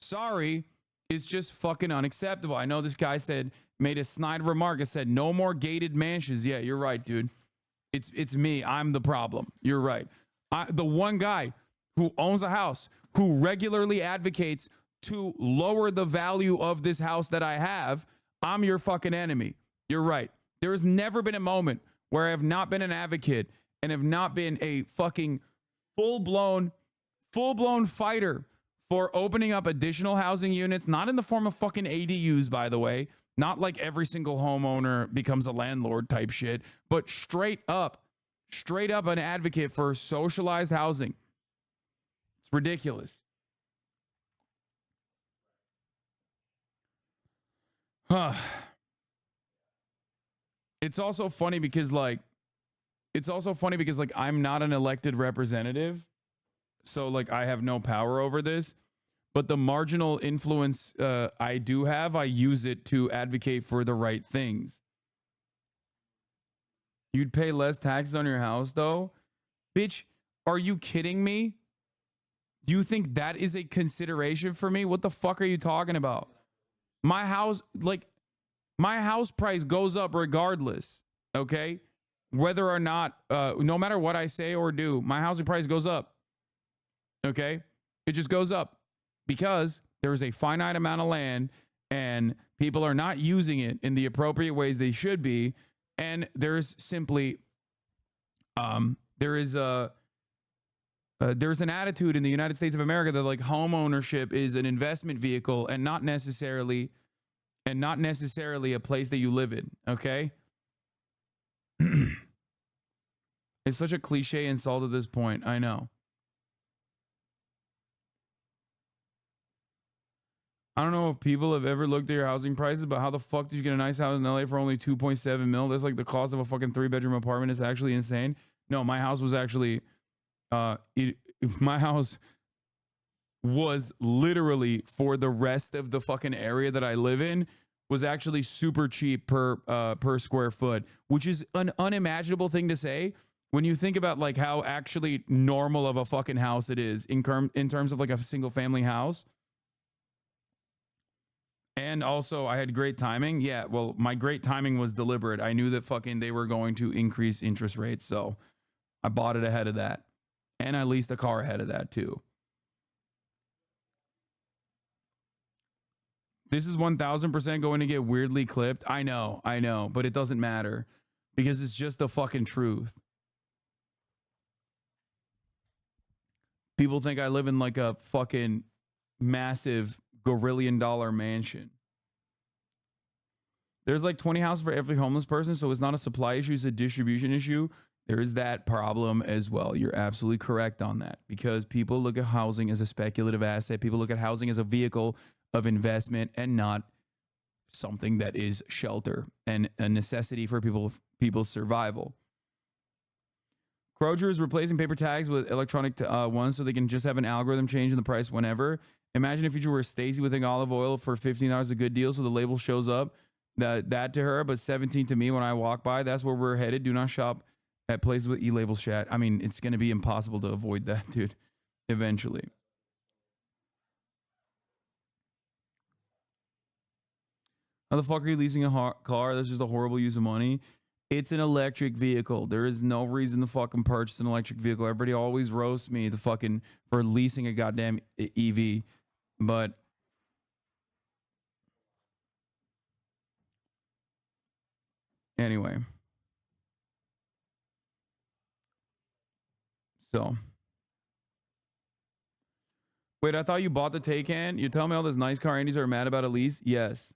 Sorry, it's just fucking unacceptable. I know this guy made a snide remark. It said, no more gated mansions. Yeah, you're right, dude. It's me. I'm the problem. You're right. The one guy who owns a house, who regularly advocates to lower the value of this house that I have, I'm your fucking enemy. You're right. There has never been a moment where I have not been an advocate and have not been a fucking full-blown fighter for opening up additional housing units, not in the form of fucking ADUs, by the way, not like every single homeowner becomes a landlord type shit, but straight up an advocate for socialized housing. It's ridiculous. It's also funny because I'm not an elected representative. So like I have no power over this, but the marginal influence I do have, I use it to advocate for the right things. You'd pay less taxes on your house though? Bitch, are you kidding me? Do you think that is a consideration for me? What the fuck are you talking about? My house price goes up regardless, okay? Whether or not, no matter what I say or do, my housing price goes up. Okay? It just goes up because there is a finite amount of land and people are not using it in the appropriate ways they should be. And there's simply, there's an attitude in the United States of America that like home ownership is an investment vehicle and not necessarily a place that you live in. Okay? It's such a cliche insult at this point. I know. I don't know if people have ever looked at your housing prices, but how the fuck did you get a nice house in LA for only 2.7 mil? That's like the cost of a fucking 3-bedroom apartment. It's actually insane. No, my house was actually, my house was literally for the rest of the fucking area that I live in was actually super cheap per square foot, which is an unimaginable thing to say when you think about like how actually normal of a fucking house it is in terms of like a single family house. And also I had great timing. Yeah, well, my great timing was deliberate. I knew that fucking they were going to increase interest rates, so I bought it ahead of that. And I leased a car ahead of that too. This is 1000% going to get weirdly clipped. I know, but it doesn't matter because it's just the fucking truth. People think I live in like a fucking massive $1 mansion. There's like 20 houses for every homeless person, so it's not a supply issue, it's a distribution issue. There is that problem as well. You're absolutely correct on that because people look at housing as a speculative asset. People look at housing as a vehicle of investment and not something that is shelter and a necessity for people's survival. Kroger is replacing paper tags with electronic ones so they can just have an algorithm changing the price whenever. Imagine if you were Stacy with an olive oil for $15 a good deal, so the label shows up that to her, but 17 to me when I walk by. That's where we're headed. Do not shop at places with e-label chat. I mean, it's going to be impossible to avoid that, dude, eventually. How the fuck are you leasing a car? That's just a horrible use of money. It's an electric vehicle. There is no reason to fucking purchase an electric vehicle. Everybody always roasts me for leasing a goddamn EV. But anyway. So. Wait, I thought you bought the Taycan? You tell me all those nice car Andes are mad about a lease? Yes.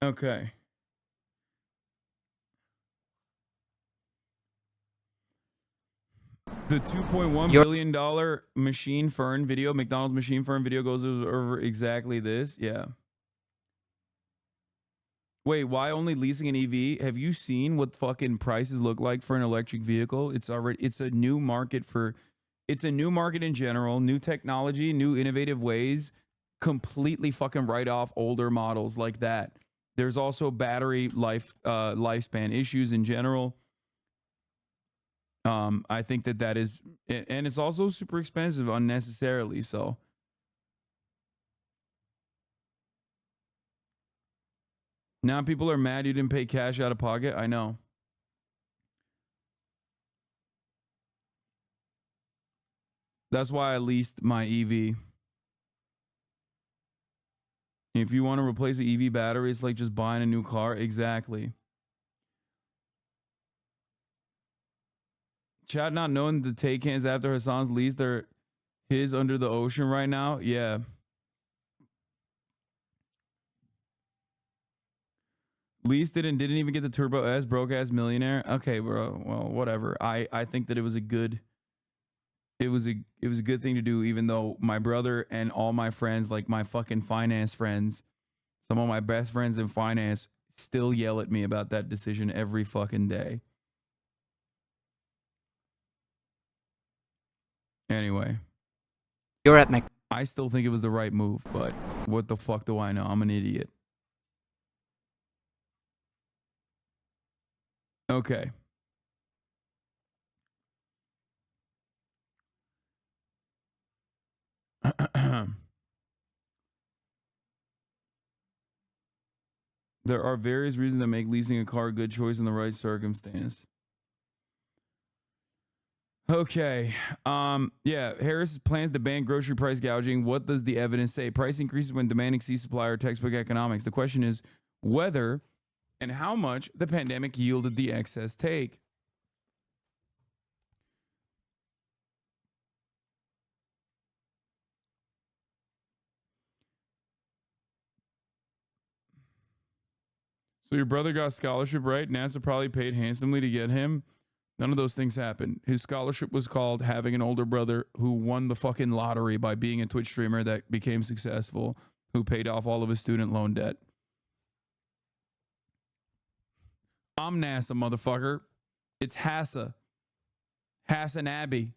Okay. The $2.1 billion machine fern video, McDonald's machine fern video goes over exactly this. Yeah. Wait, why only leasing an EV? Have you seen what fucking prices look like for an electric vehicle? It's a new market in general, new technology, new innovative ways, completely fucking write off older models like that. There's also battery lifespan issues in general. I think that is, and it's also super expensive unnecessarily. So now people are mad you didn't pay cash out of pocket. I know. That's why I leased my EV. If you want to replace the EV battery, it's like just buying a new car. Exactly. Chat not knowing the take hands after Hasan's lease, they're his under the ocean right now. Yeah. Leased it and didn't even get the Turbo S, broke ass millionaire. Okay, bro. Well, whatever. I think that it was a good thing to do, even though my brother and all my friends, like my fucking finance friends, some of my best friends in finance, still yell at me about that decision every fucking day. Anyway, You're at Mc. I still think it was the right move, but what the fuck do I know? I'm an idiot. Okay. There are various reasons that make leasing a car a good choice in the right circumstance. Okay. Yeah, Harris plans to ban grocery price gouging. What does the evidence say? Price increases when demand exceeds supply or textbook economics. The question is whether and how much the pandemic yielded the excess take. So your brother got a scholarship, right? NASA probably paid handsomely to get him. None of those things happened. His scholarship was called having an older brother who won the fucking lottery by being a Twitch streamer that became successful, who paid off all of his student loan debt. I'm NASA, motherfucker. It's HasanAbi.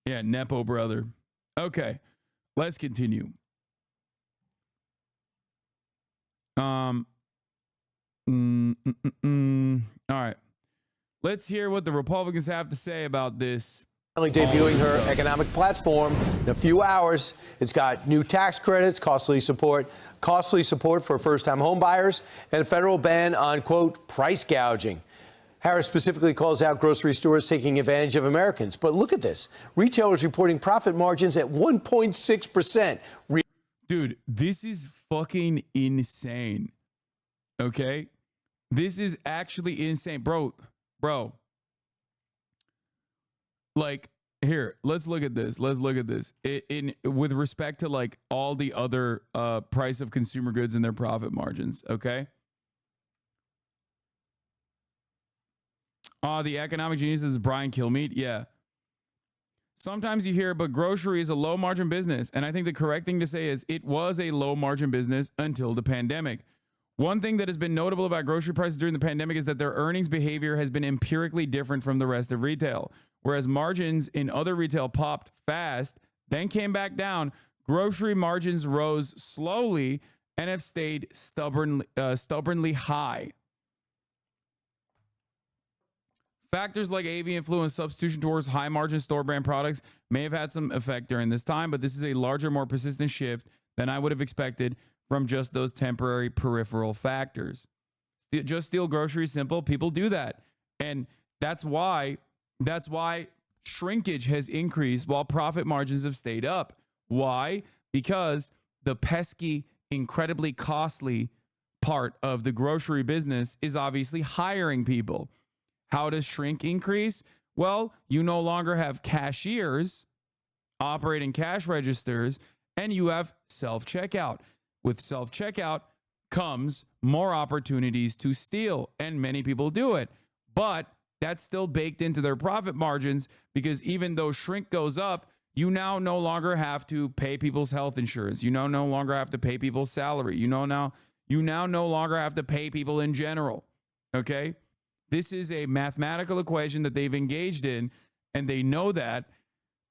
Yeah, Nepo brother. Okay, let's continue. All right. Let's hear what the Republicans have to say about this. Debuting her economic platform in a few hours. It's got new tax credits, costly support for first-time home buyers, and a federal ban on, quote, price gouging. Harris specifically calls out grocery stores taking advantage of Americans. But look at this. Retailers reporting profit margins at 1.6%. Dude, this is fucking insane. Okay? This is actually insane. Bro. Like, here, let's look at this. With respect to like all the other price of consumer goods and their profit margins, okay? The economic genius is Brian Kilmeade. Yeah. Sometimes you hear, but grocery is a low margin business. And I think the correct thing to say is it was a low margin business until the pandemic. One thing that has been notable about grocery prices during the pandemic is that their earnings behavior has been empirically different from the rest of retail. Whereas margins in other retail popped fast, then came back down, grocery margins rose slowly and have stayed stubbornly high. Factors like avian flu and substitution towards high-margin store-brand products may have had some effect during this time, but this is a larger, more persistent shift than I would have expected from just those temporary peripheral factors. Just steal groceries, simple. People do that. And that's why shrinkage has increased while profit margins have stayed up. Why? Because the pesky, incredibly costly part of the grocery business is obviously hiring people. How does shrink increase? Well, you no longer have cashiers operating cash registers, and you have self-checkout. With self-checkout comes more opportunities to steal, and many people do it. But that's still baked into their profit margins, because even though shrink goes up, you now no longer have to pay people's health insurance. You now no longer have to pay people's salary. You now no longer have to pay people in general. Okay? This is a mathematical equation that they've engaged in, and they know that.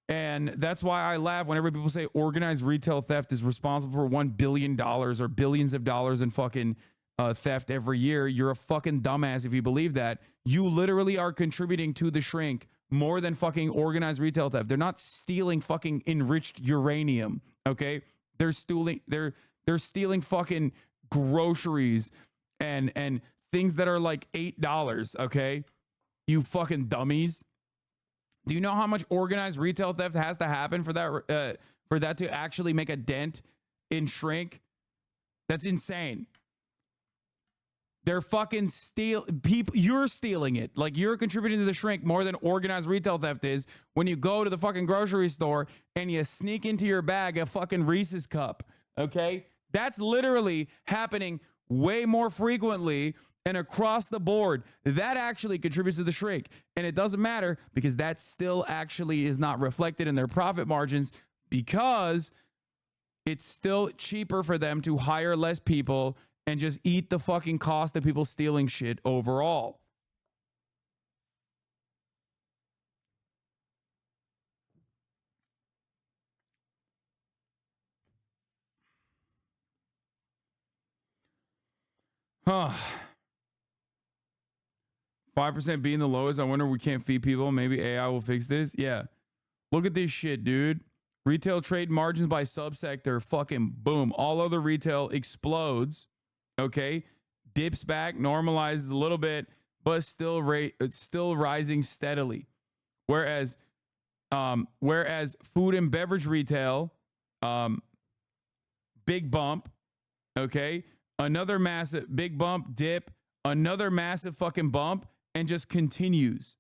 And that's why I laugh whenever people say organized retail theft is responsible for $1 billion or billions of dollars in fucking theft every year. You're a fucking dumbass if you believe that. You literally are contributing to the shrink more than fucking organized retail theft. They're not stealing fucking enriched uranium, okay? They're stealing fucking groceries and things that are like $8, okay? You fucking dummies. Do you know how much organized retail theft has to happen for that to actually make a dent in shrink? That's insane. They're fucking people. You're stealing it. Like, you're contributing to the shrink more than organized retail theft is when you go to the fucking grocery store and you sneak into your bag a fucking Reese's cup. Okay? That's literally happening way more frequently and across the board. That actually contributes to the shrink. And it doesn't matter, because that still actually is not reflected in their profit margins, because it's still cheaper for them to hire less people and just eat the fucking cost of people stealing shit overall. Huh. 5% being the lowest. I wonder if we can't feed people. Maybe AI will fix this. Yeah. Look at this shit, dude. Retail trade margins by subsector. Fucking boom. All other retail explodes. Okay. Dips back, normalizes a little bit, but still rising steadily. Whereas food and beverage retail, big bump. Okay. Another massive big bump, dip, another massive fucking bump, and just continues.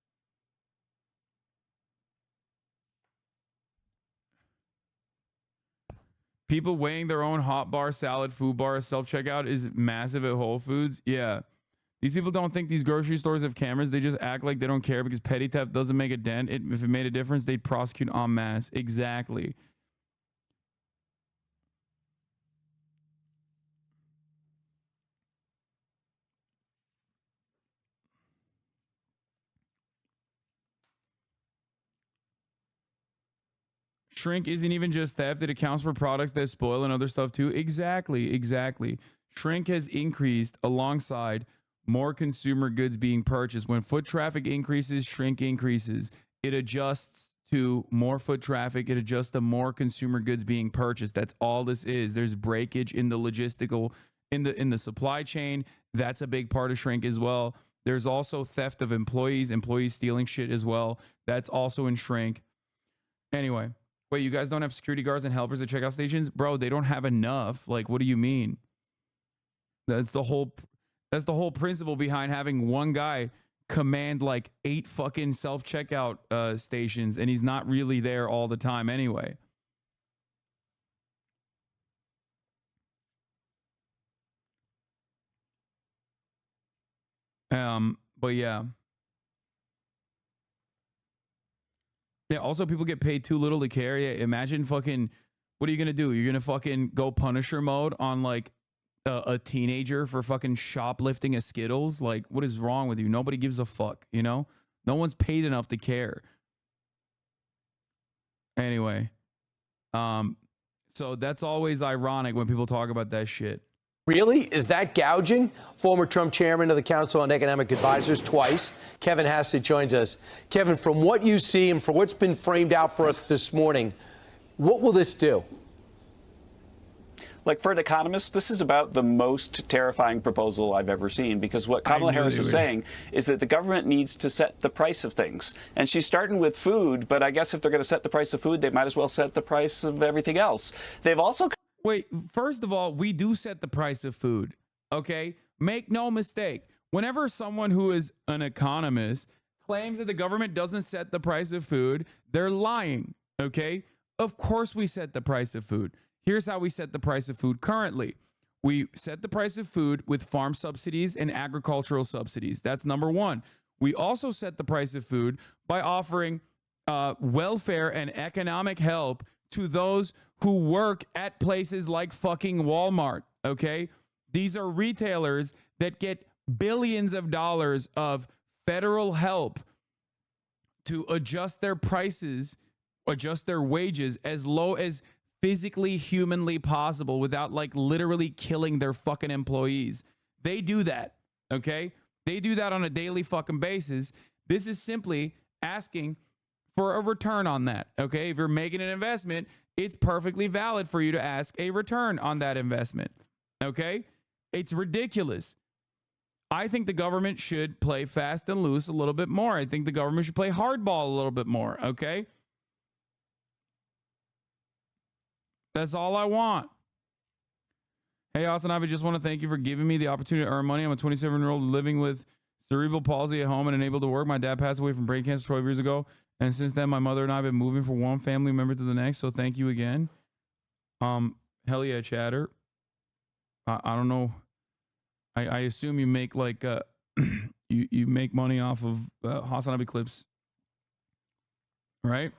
People weighing their own hot bar, salad, food bar, self-checkout is massive at Whole Foods. Yeah. These people don't think these grocery stores have cameras. They just act like they don't care because petty theft doesn't make a dent. If it made a difference, they'd prosecute en masse. Exactly. Shrink isn't even just theft. It accounts for products that spoil and other stuff too. Exactly. Shrink has increased alongside more consumer goods being purchased. When foot traffic increases, shrink increases. It adjusts to more foot traffic. It adjusts to more consumer goods being purchased. That's all this is. There's breakage in the logistical, in the supply chain. That's a big part of shrink as well. There's also theft of employees stealing shit as well. That's also in shrink. Anyway. Wait, you guys don't have security guards and helpers at checkout stations? Bro, they don't have enough. Like, what do you mean? That's the whole principle behind having one guy command like 8 fucking self-checkout stations, and he's not really there all the time anyway. But yeah. Yeah, also people get paid too little to carry it. Imagine fucking, what are you going to do? You're going to fucking go Punisher mode on like a teenager for fucking shoplifting a Skittles? Like, what is wrong with you? Nobody gives a fuck, you know? No one's paid enough to care. Anyway, so that's always ironic when people talk about that shit. Really? Is that gouging? Former Trump chairman of the Council on Economic Advisors twice, Kevin Hasan, joins us. Kevin, from what you see and for what's been framed out for us this morning, what will this do? Like, for an economist, this is about the most terrifying proposal I've ever seen, because what Kamala Harris is saying is that the government needs to set the price of things. And she's starting with food, but I guess if they're going to set the price of food, they might as well set the price of everything else. They've also... Wait, first of all, we do set the price of food, okay? Make no mistake. Whenever someone who is an economist claims that the government doesn't set the price of food, they're lying, okay? Of course we set the price of food. Here's how we set the price of food currently. We set the price of food with farm subsidies and agricultural subsidies. That's number one. We also set the price of food by offering welfare and economic help to those who work at places like fucking Walmart, okay? These are retailers that get billions of dollars of federal help to adjust their prices, adjust their wages as low as physically, humanly possible without like literally killing their fucking employees. They do that, okay? They do that on a daily fucking basis. This is simply asking for a return on that, okay? If you're making an investment, it's perfectly valid for you to ask a return on that investment, okay? It's ridiculous. I think the government should play fast and loose a little bit more. I think the government should play hardball a little bit more, okay? That's all I want. Hey, HasanAbi, just want to thank you for giving me the opportunity to earn money. I'm a 27-year-old living with cerebral palsy at home and unable to work. My dad passed away from brain cancer 12 years ago. And since then, my mother and I have been moving from one family member to the next. So thank you again. Hell yeah, chatter. I don't know. I assume you make like you make money off of HasanAbi clips, right?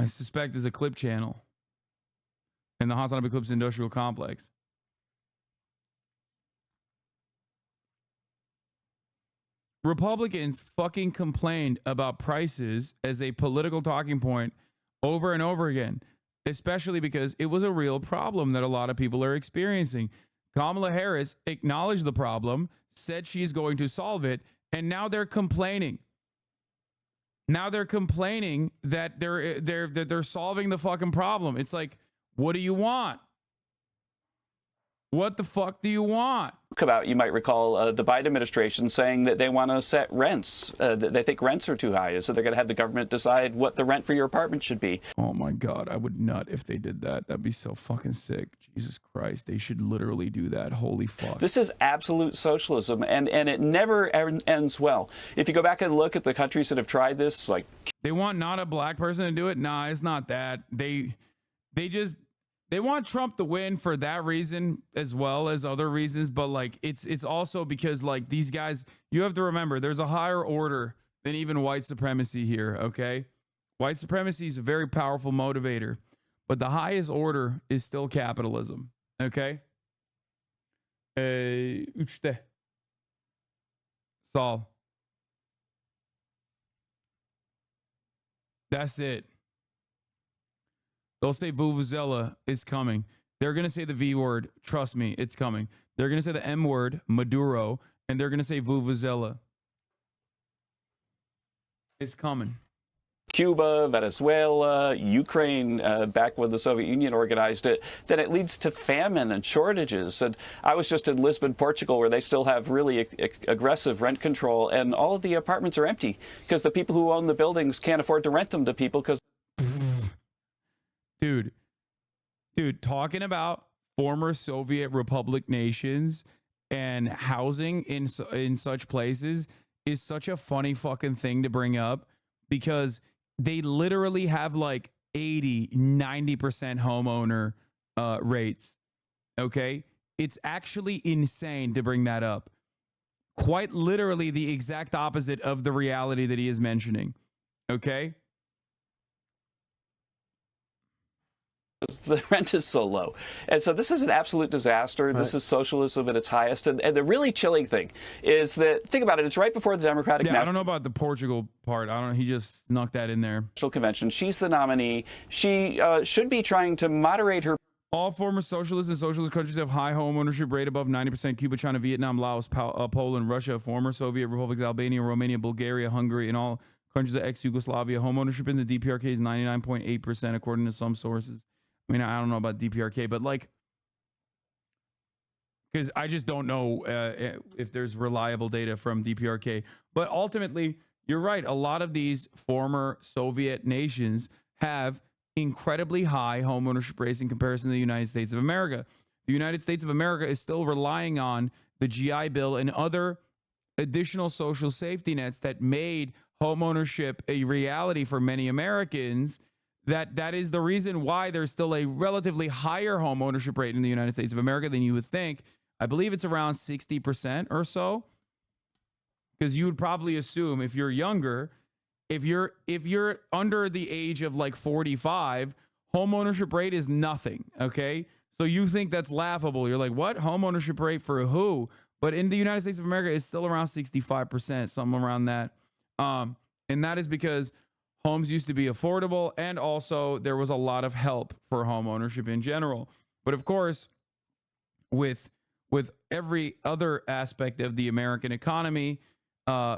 I suspect there's a clip channel in the HasanAbi Clips Industrial Complex. Republicans fucking complained about prices as a political talking point over and over again, especially because it was a real problem that a lot of people are experiencing. Kamala Harris acknowledged the problem, said she's going to solve it, and now they're complaining. Now they're complaining that they're solving the fucking problem. It's like, what do you want? What the fuck do you want? About, you might recall the Biden administration saying that they want to set rents, that they think rents are too high, so they're going to have the government decide what the rent for your apartment should be. Oh my God, I would nut if they did that. That'd be so fucking sick. Jesus Christ, they should literally do that. Holy fuck. This is absolute socialism, and it never ends well. If you go back and look at the countries that have tried this, like... They want not a black person to do it? Nah, it's not that. They want Trump to win for that reason as well as other reasons, but like it's also because like these guys, you have to remember there's a higher order than even white supremacy here, okay? White supremacy is a very powerful motivator, but the highest order is still capitalism, okay? Üçte. Sol. That's it. They'll say Vuvuzela is coming. They're going to say the V word. Trust me, it's coming. They're going to say the M word, Maduro, and they're going to say Vuvuzela. It's coming. Cuba, Venezuela, Ukraine, back when the Soviet Union organized it, then it leads to famine and shortages. And I was just in Lisbon, Portugal, where they still have really aggressive rent control, and all of the apartments are empty because the people who own the buildings can't afford to rent them to people because... Dude, talking about former Soviet Republic nations and housing in such places is such a funny fucking thing to bring up because they literally have like 80, 90% homeowner rates. Okay? It's actually insane to bring that up. Quite literally the exact opposite of the reality that he is mentioning. Okay? The rent is so low. And so this is an absolute disaster. Right. This is socialism at its highest. And the really chilling thing is that, think about it, it's right before the Democratic I don't know about the Portugal part. I don't know. He just snuck that in there. National Convention. She's the nominee. She should be trying to moderate her. All former socialist and socialist countries have high home ownership rate above 90%. Cuba, China, Vietnam, Laos, Poland, Russia, former Soviet republics, Albania, Romania, Bulgaria, Hungary, and all countries of ex-Yugoslavia. Home ownership in the DPRK is 99.8% according to some sources. I mean, I don't know about DPRK, but like, because I just don't know if there's reliable data from DPRK. But ultimately, you're right. A lot of these former Soviet nations have incredibly high home ownership rates in comparison to the United States of America. The United States of America is still relying on the GI Bill and other additional social safety nets that made home ownership a reality for many Americans that is the reason why there's still a relatively higher home ownership rate in the United States of America than you would think. I believe it's around 60% or so. Because you would probably assume if you're younger, if you're under the age of like 45, home ownership rate is nothing. Okay. So you think that's laughable. You're like, what? Home ownership rate for who? But in the United States of America, it's still around 65%, something around that. And that is because homes used to be affordable, and also there was a lot of help for home ownership in general. But of course, with every other aspect of the American economy,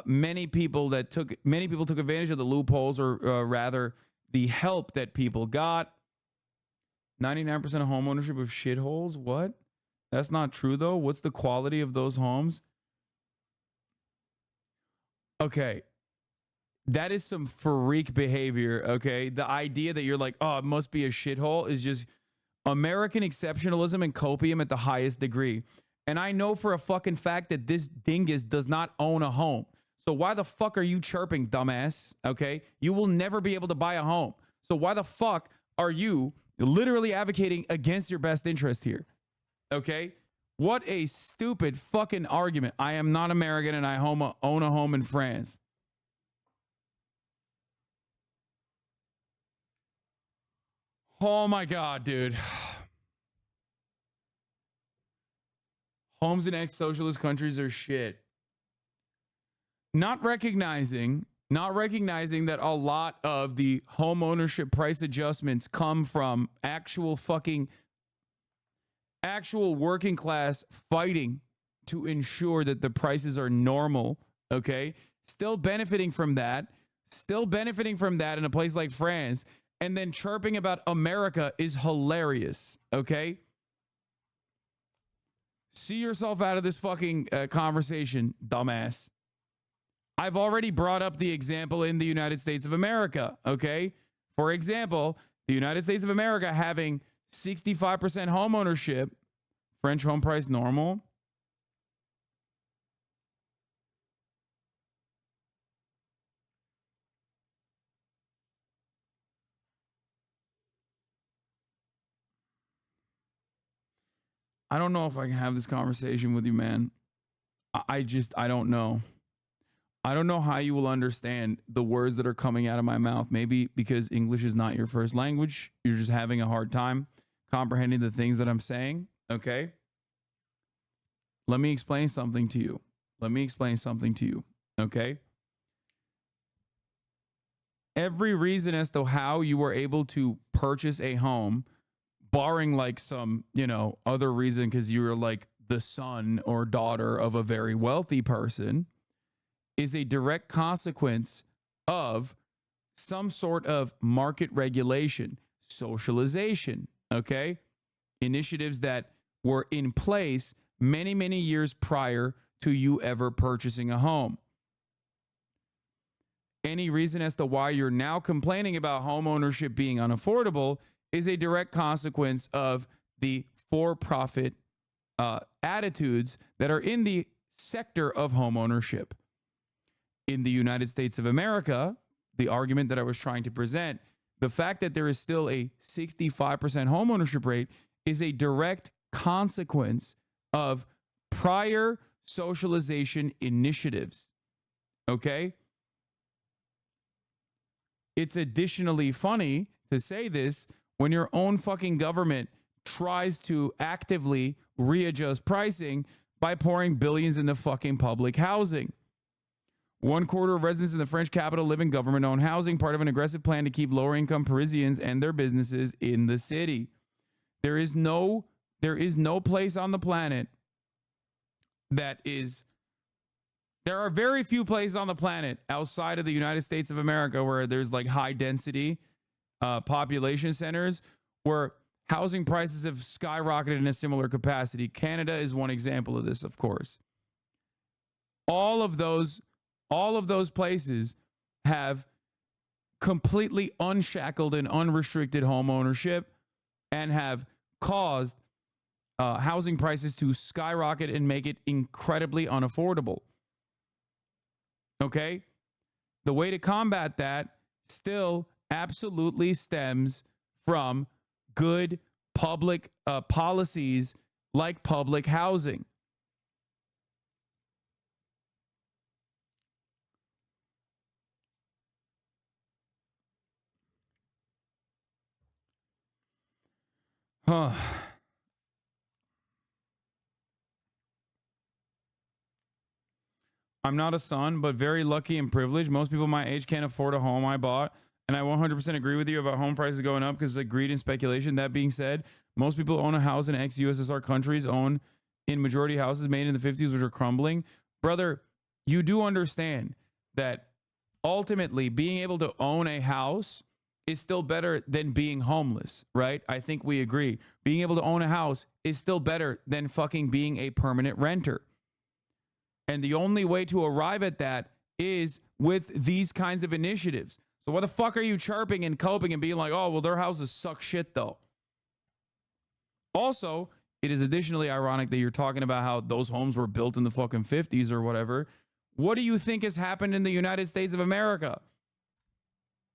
many people took advantage of the loopholes, or rather the help that people got. 99% of home ownership of shitholes. What? That's not true though. What's the quality of those homes? Okay. That is some freak behavior. Okay. The idea that you're like, oh, it must be a shithole is just American exceptionalism and copium at the highest degree. And I know for a fucking fact that this dingus does not own a home. So why the fuck are you chirping, dumbass? Okay. You will never be able to buy a home. So why the fuck are you literally advocating against your best interest here? Okay. What a stupid fucking argument. I am not American and I own a home in France. Oh my God, dude. Homes in ex-socialist countries are shit. Not recognizing that a lot of the home ownership price adjustments come from actual working class fighting to ensure that the prices are normal, okay? Still benefiting from that in a place like France, and then chirping about America is hilarious, okay? See yourself out of this fucking conversation, dumbass. I've already brought up the example in the United States of America, okay? For example, the United States of America having 65% home ownership, French home price normal. I don't know if I can have this conversation with you, man. I don't know. I don't know how you will understand the words that are coming out of my mouth. Maybe because English is not your first language. You're just having a hard time comprehending the things that I'm saying. Okay. Let me explain something to you. Okay. Every reason as to how you were able to purchase a home, barring like some, other reason because you were like the son or daughter of a very wealthy person, is a direct consequence of some sort of market regulation, socialization, okay? Initiatives that were in place many, many years prior to you ever purchasing a home. Any reason as to why you're now complaining about home ownership being unaffordable is a direct consequence of the for-profit attitudes that are in the sector of home ownership. In the United States of America, the argument that I was trying to present, the fact that there is still a 65% home ownership rate is a direct consequence of prior socialization initiatives. Okay? It's additionally funny to say this when your own fucking government tries to actively readjust pricing by pouring billions into fucking public housing. 1/4 of residents in the French capital live in government-owned housing, part of an aggressive plan to keep lower-income Parisians and their businesses in the city. There is no place on the planet there are very few places on the planet outside of the United States of America where there's like high density population centers where housing prices have skyrocketed in a similar capacity. Canada is one example of this, of course. All of those places have completely unshackled and unrestricted home ownership and have caused housing prices to skyrocket and make it incredibly unaffordable. Okay? The way to combat that still absolutely stems from good public policies like public housing. Huh. I'm not a son, but very lucky and privileged. Most people my age can't afford a home I bought. And I 100% agree with you about home prices going up because of greed and speculation. That being said, most people own a house in ex-USSR countries, own in majority houses made in the 50s, which are crumbling. Brother, you do understand that ultimately being able to own a house is still better than being homeless, right? I think we agree. Being able to own a house is still better than fucking being a permanent renter. And the only way to arrive at that is with these kinds of initiatives. So what the fuck are you chirping and coping and being like, oh, well, their houses suck shit though? Also, it is additionally ironic that you're talking about how those homes were built in the fucking 50s or whatever. What do you think has happened in the United States of America?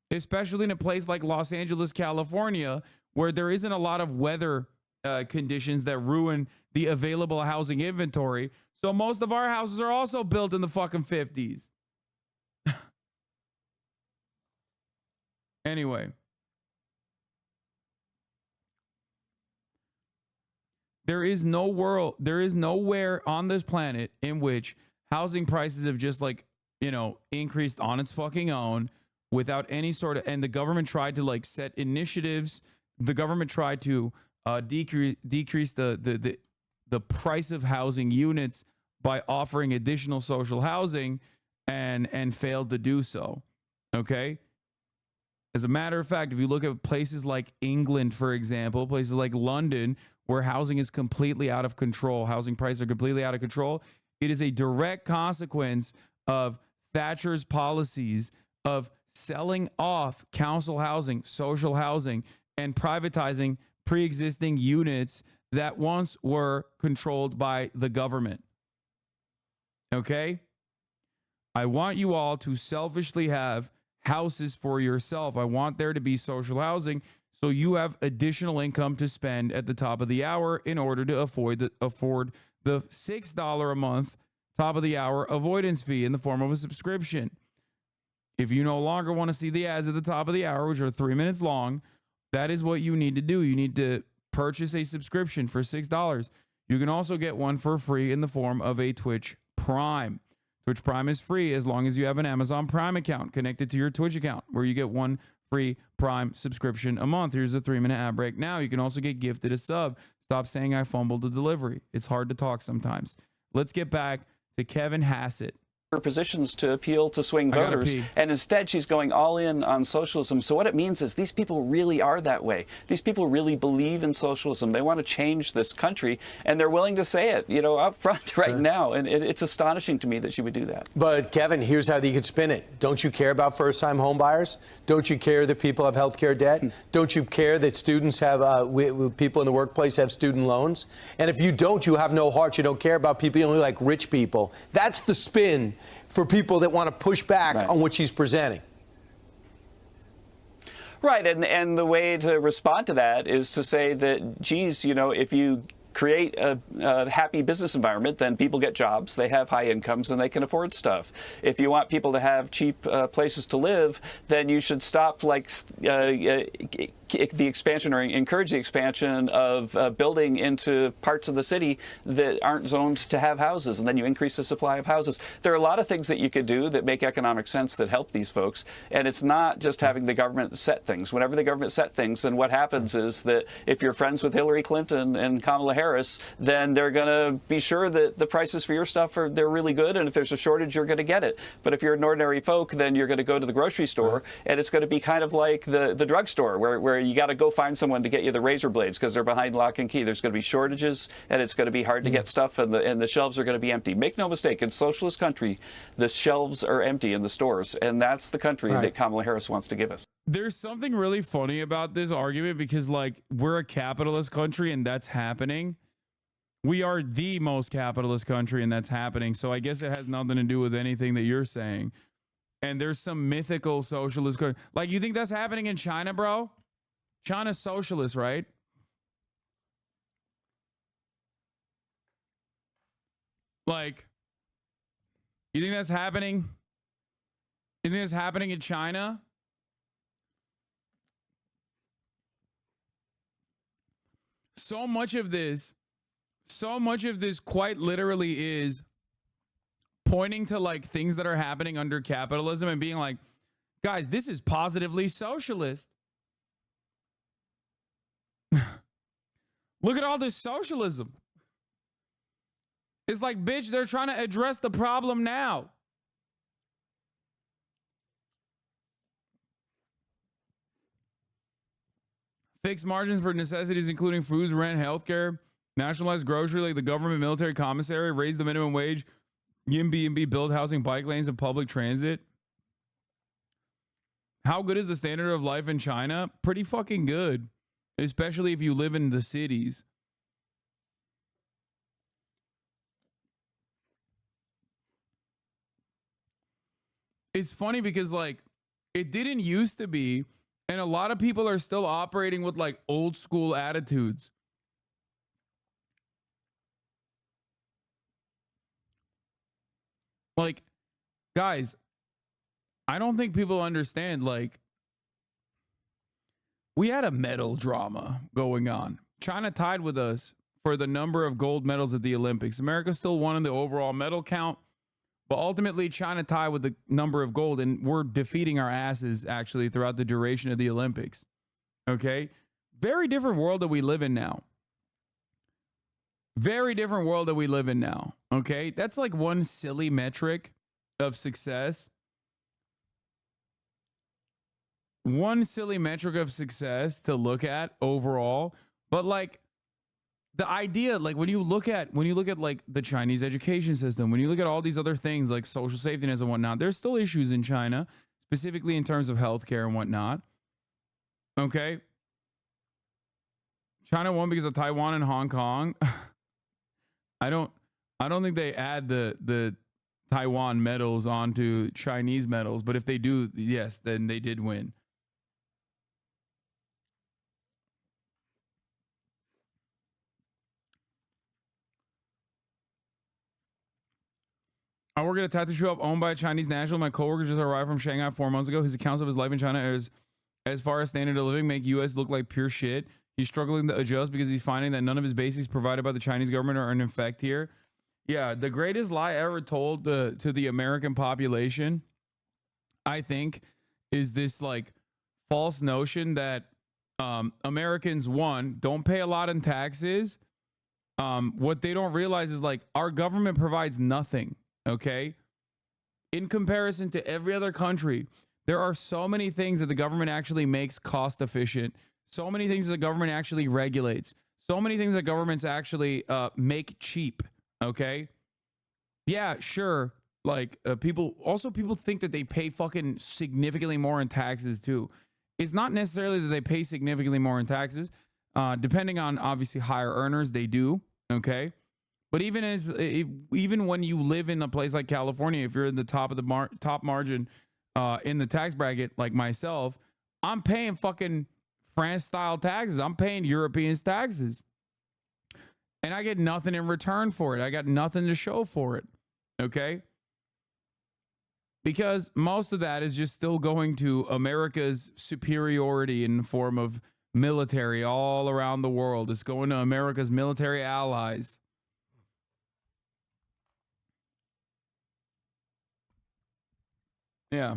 Especially in a place like Los Angeles, California, where there isn't a lot of weather conditions that ruin the available housing inventory. So most of our houses are also built in the fucking 50s. Anyway. There is nowhere on this planet in which housing prices have just like, increased on its fucking own without any sort of, and the government tried to like set initiatives. The government tried to decrease the price of housing units by offering additional social housing and failed to do so. Okay. As a matter of fact, if you look at places like England, for example, places like London, where housing is completely out of control, housing prices are completely out of control, it is a direct consequence of Thatcher's policies of selling off council housing, social housing, and privatizing pre-existing units that once were controlled by the government. Okay? I want you all to selfishly have houses for yourself. I want there to be social housing so you have additional income to spend at the top of the hour in order to afford the $6 a month top of the hour avoidance fee in the form of a subscription. If you no longer want to see the ads at the top of the hour, which are 3 minutes long, that is what you need to do. You need to purchase a subscription for $6. You can also get one for free in the form of a Twitch Prime. Twitch Prime is free as long as you have an Amazon Prime account connected to your Twitch account, where you get one free Prime subscription a month. Here's a 3-minute ad break now. You can also get gifted a sub. Stop saying I fumbled the delivery. It's hard to talk sometimes. Let's get back to Kevin Hassett. Her positions to appeal to swing voters, and instead she's going all in on socialism. So what it means is these people really are that way. These people really believe in socialism. They want to change this country, and they're willing to say it, up front right now. And it's astonishing to me that she would do that. But Kevin, here's how you could spin it. Don't you care about first-time home buyers? Don't you care that people have health care debt? Don't you care that students have, people in the workplace have student loans? And if you don't, you have no heart. You don't care about people. You only like rich people. That's the spin for people that want to push back on what she's presenting. Right, and the way to respond to that is to say that, geez, if you create a happy business environment, then people get jobs, they have high incomes, and they can afford stuff. If you want people to have cheap places to live, then you should stop the expansion or encourage the expansion of building into parts of the city that aren't zoned to have houses, and then you increase the supply of houses. There are a lot of things that you could do that make economic sense that help these folks, and it's not just having the government set things. Whenever the government set things, then what happens is that if you're friends with Hillary Clinton and Kamala Harris, then they're going to be sure that the prices for your stuff they're really good, and if there's a shortage, you're going to get it. But if you're an ordinary folk, then you're going to go to the grocery store, and it's going to be kind of like the drugstore where you got to go find someone to get you the razor blades because they're behind lock and key. There's going to be shortages, and it's going to be hard to get stuff, and the shelves are going to be empty. Make no mistake, in socialist country, the shelves are empty in the stores, and that's the country that Kamala Harris wants to give us. There's something really funny about this argument because, we're a capitalist country, and that's happening. We are the most capitalist country, and that's happening. So I guess it has nothing to do with anything that you're saying. and there's some mythical socialist. Like, you think that's happening in China, bro? China's socialist, right? Like, you think that's happening? You think that's happening in China? So much of this quite literally is pointing to like things that are happening under capitalism and being like, guys, this is positively socialist. Look at all this socialism. It's like, bitch, they're trying to address the problem now. Fixed margins for necessities, including foods, rent, healthcare, nationalized grocery, like the government military commissary, raise the minimum wage, Airbnb, build housing, bike lanes, and public transit. How good is the standard of life in China? Pretty fucking good, especially if you live in the cities. It's funny because, like, it didn't used to be, and a lot of people are still operating with like old school attitudes. Like, guys, I don't think people understand, like, we had a medal drama going on. China tied with us for the number of gold medals at the Olympics. America still won in the overall medal count, but ultimately China tied with the number of gold, and we're defeating our asses actually throughout the duration of the Olympics. Okay? Very different world that we live in now. Very different world that we live in now. Okay? That's like one silly metric of success. One silly metric of success to look at overall. But like, the idea, like when you look at like the Chinese education system, when you look at all these other things like social safety nets and whatnot, there's still issues in China, specifically in terms of healthcare and whatnot. Okay. China won because of Taiwan and Hong Kong. I don't think they add the Taiwan medals onto Chinese medals, but if they do, yes, then they did win. I work at a tattoo shop owned by a Chinese national. My coworker just arrived from Shanghai 4 months ago. His accounts of his life in China as far as standard of living make U.S. look like pure shit. He's struggling to adjust because he's finding that none of his basics provided by the Chinese government are in effect here. Yeah, the greatest lie ever told to the American population, I think, is this like false notion that Americans, one, don't pay a lot in taxes. What they don't realize is like our government provides nothing. Okay. In comparison to every other country, there are so many things that the government actually makes cost efficient. So many things that the government actually regulates. So many things that governments actually make cheap. Okay. Yeah, sure. Like people think that they pay fucking significantly more in taxes too. It's not necessarily that they pay significantly more in taxes. Depending on obviously higher earners, they do. Okay. But even when you live in a place like California, if you're in the top of the top margin in the tax bracket like myself, I'm paying fucking France-style taxes. I'm paying European taxes. And I get nothing in return for it. I got nothing to show for it. Okay? Because most of that is just still going to America's superiority in the form of military all around the world. It's going to America's military allies. Yeah,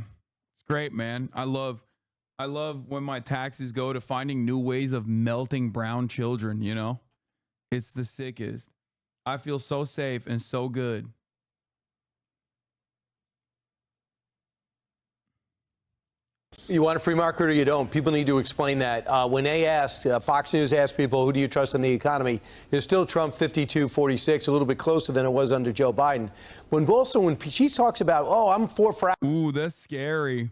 it's great, man. I love when my taxes go to finding new ways of melting brown children, you know? It's the sickest. I feel so safe and so good. You want a free market or you don't? People need to explain that. When they asked, Fox News asked people, who do you trust in the economy? It's still Trump 52-46, a little bit closer than it was under Joe Biden. When she talks about, oh, I'm for ooh, that's scary.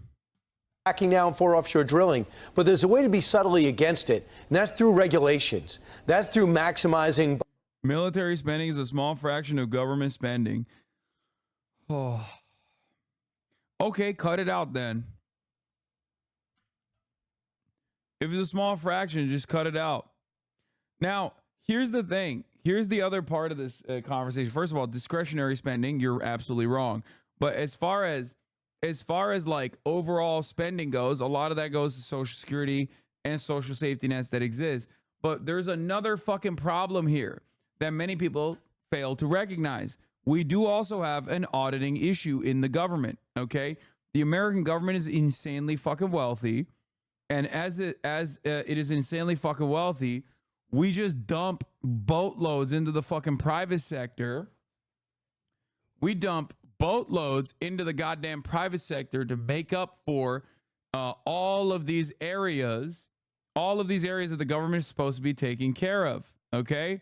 Cracking down for offshore drilling, but there's a way to be subtly against it, and that's through regulations. That's through maximizing. Military spending is a small fraction of government spending. Oh, Okay, cut it out then. If it's a small fraction, just cut it out. Now, here's the thing. Here's the other part of this conversation. First of all, discretionary spending, you're absolutely wrong. But as far as like overall spending goes, a lot of that goes to Social Security and social safety nets that exist. But there's another fucking problem here that many people fail to recognize. We do also have an auditing issue in the government, okay? The American government is insanely fucking wealthy. And as it is insanely fucking wealthy, we just dump boatloads into the fucking private sector. We dump boatloads into the goddamn private sector to make up for all of these areas that the government is supposed to be taking care of, okay?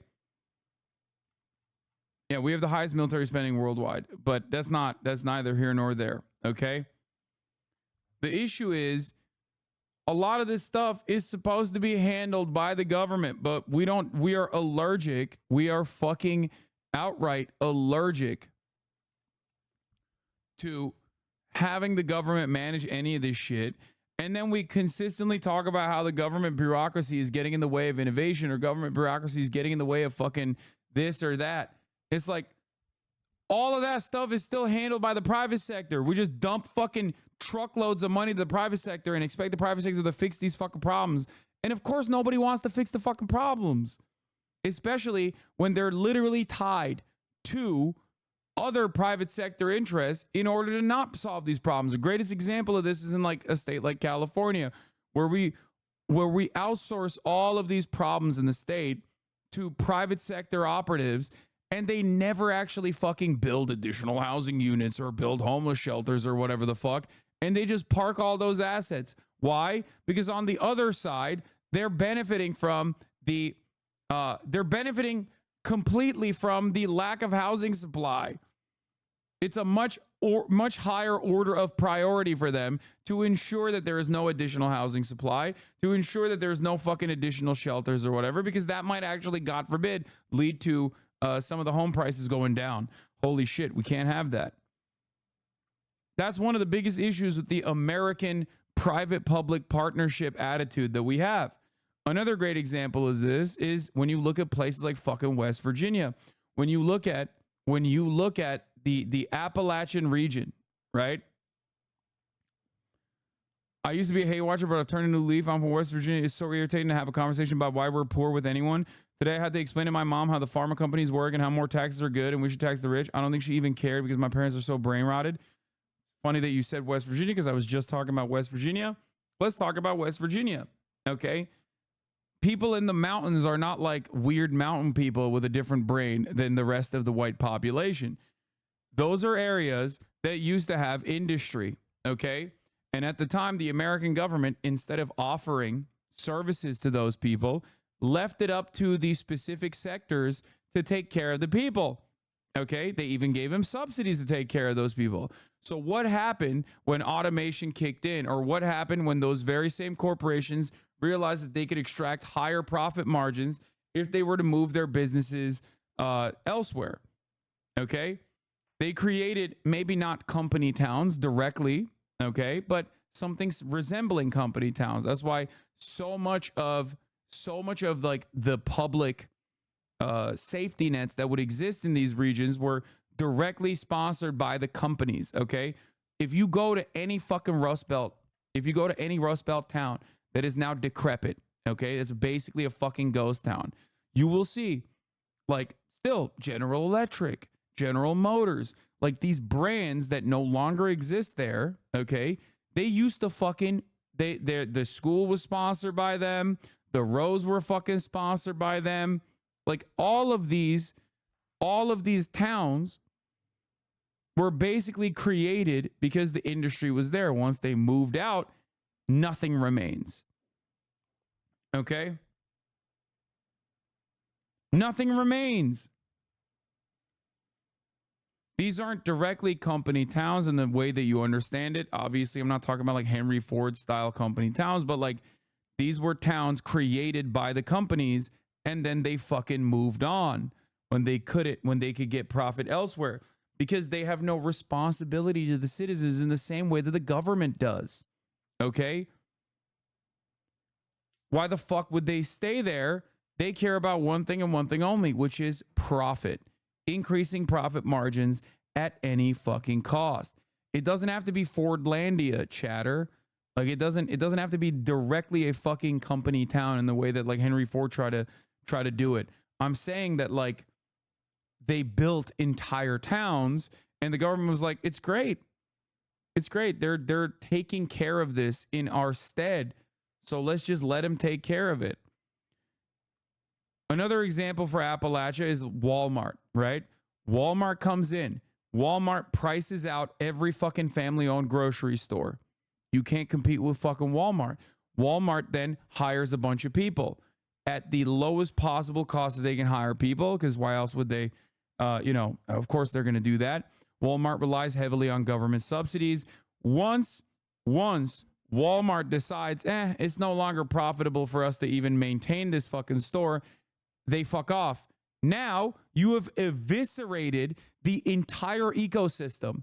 Yeah, we have the highest military spending worldwide, but that's neither here nor there, okay? The issue is a lot of this stuff is supposed to be handled by the government, but we are allergic. We are fucking outright allergic to having the government manage any of this shit. And then we consistently talk about how the government bureaucracy is getting in the way of innovation, or government bureaucracy is getting in the way of fucking this or that. It's like all of that stuff is still handled by the private sector. We just dump fucking truckloads of money to the private sector and expect the private sector to fix these fucking problems. And of course, nobody wants to fix the fucking problems, especially when they're literally tied to other private sector interests in order to not solve these problems. The greatest example of this is in like a state like California, where we outsource all of these problems in the state to private sector operatives, and they never actually fucking build additional housing units or build homeless shelters or whatever the fuck. And they just park all those assets. Why? Because on the other side, they're benefiting completely from the lack of housing supply. It's a much higher order of priority for them to ensure that there is no additional housing supply, to ensure that there's no fucking additional shelters or whatever, because that might actually, God forbid, lead to some of the home prices going down. Holy shit, we can't have that. That's one of the biggest issues with the American private-public partnership attitude that we have. Another great example of this is when you look at places like fucking West Virginia. When you look at the Appalachian region, right? I used to be a hate watcher, but I've turned a new leaf. I'm from West Virginia. It's so irritating to have a conversation about why we're poor with anyone. Today, I had to explain to my mom how the pharma companies work and how more taxes are good and we should tax the rich. I don't think she even cared because my parents are so brain rotted. Funny that you said West Virginia because I was just talking about West Virginia. Let's talk about West Virginia, okay? People in the mountains are not like weird mountain people with a different brain than the rest of the white population. Those are areas that used to have industry, okay? And at the time, the American government, instead of offering services to those people, left it up to the specific sectors to take care of the people, okay? They even gave them subsidies to take care of those people. So what happened when automation kicked in, or what happened when those very same corporations realized that they could extract higher profit margins if they were to move their businesses elsewhere, okay? They created maybe not company towns directly, okay, but something resembling company towns. That's why so much of like the public safety nets that would exist in these regions were directly sponsored by the companies, okay? If you go to any fucking Rust Belt, if you go to any Rust Belt town that is now decrepit, okay, it's basically a fucking ghost town, you will see like still General Electric, General Motors, like these brands that no longer exist there, okay? They used to fucking, the school was sponsored by them, the roads were fucking sponsored by them. Like all of these towns were basically created because the industry was there. Once they moved out, nothing remains. Okay? Nothing remains. These aren't directly company towns in the way that you understand it. Obviously, I'm not talking about like Henry Ford style company towns, but like these were towns created by the companies and then they fucking moved on when they could get profit elsewhere. because they have no responsibility to the citizens in the same way that the government does. Okay? Why the fuck would they stay there? They care about one thing and one thing only, which is profit. Increasing profit margins at any fucking cost. It doesn't have to be Fordlandia, chatter. Like it doesn't have to be directly a fucking company town in the way that like Henry Ford tried to do it. I'm saying that like they built entire towns and the government was like, it's great. It's great. They're taking care of this in our stead. So let's just let them take care of it. Another example for Appalachia is Walmart, right? Walmart comes in. Walmart prices out every fucking family-owned grocery store. You can't compete with fucking Walmart. Walmart then hires a bunch of people at the lowest possible cost that they can hire people, because why else would they, of course they're going to do that. Walmart relies heavily on government subsidies. Once Walmart decides, it's no longer profitable for us to even maintain this fucking store, they fuck off. Now you have eviscerated the entire ecosystem.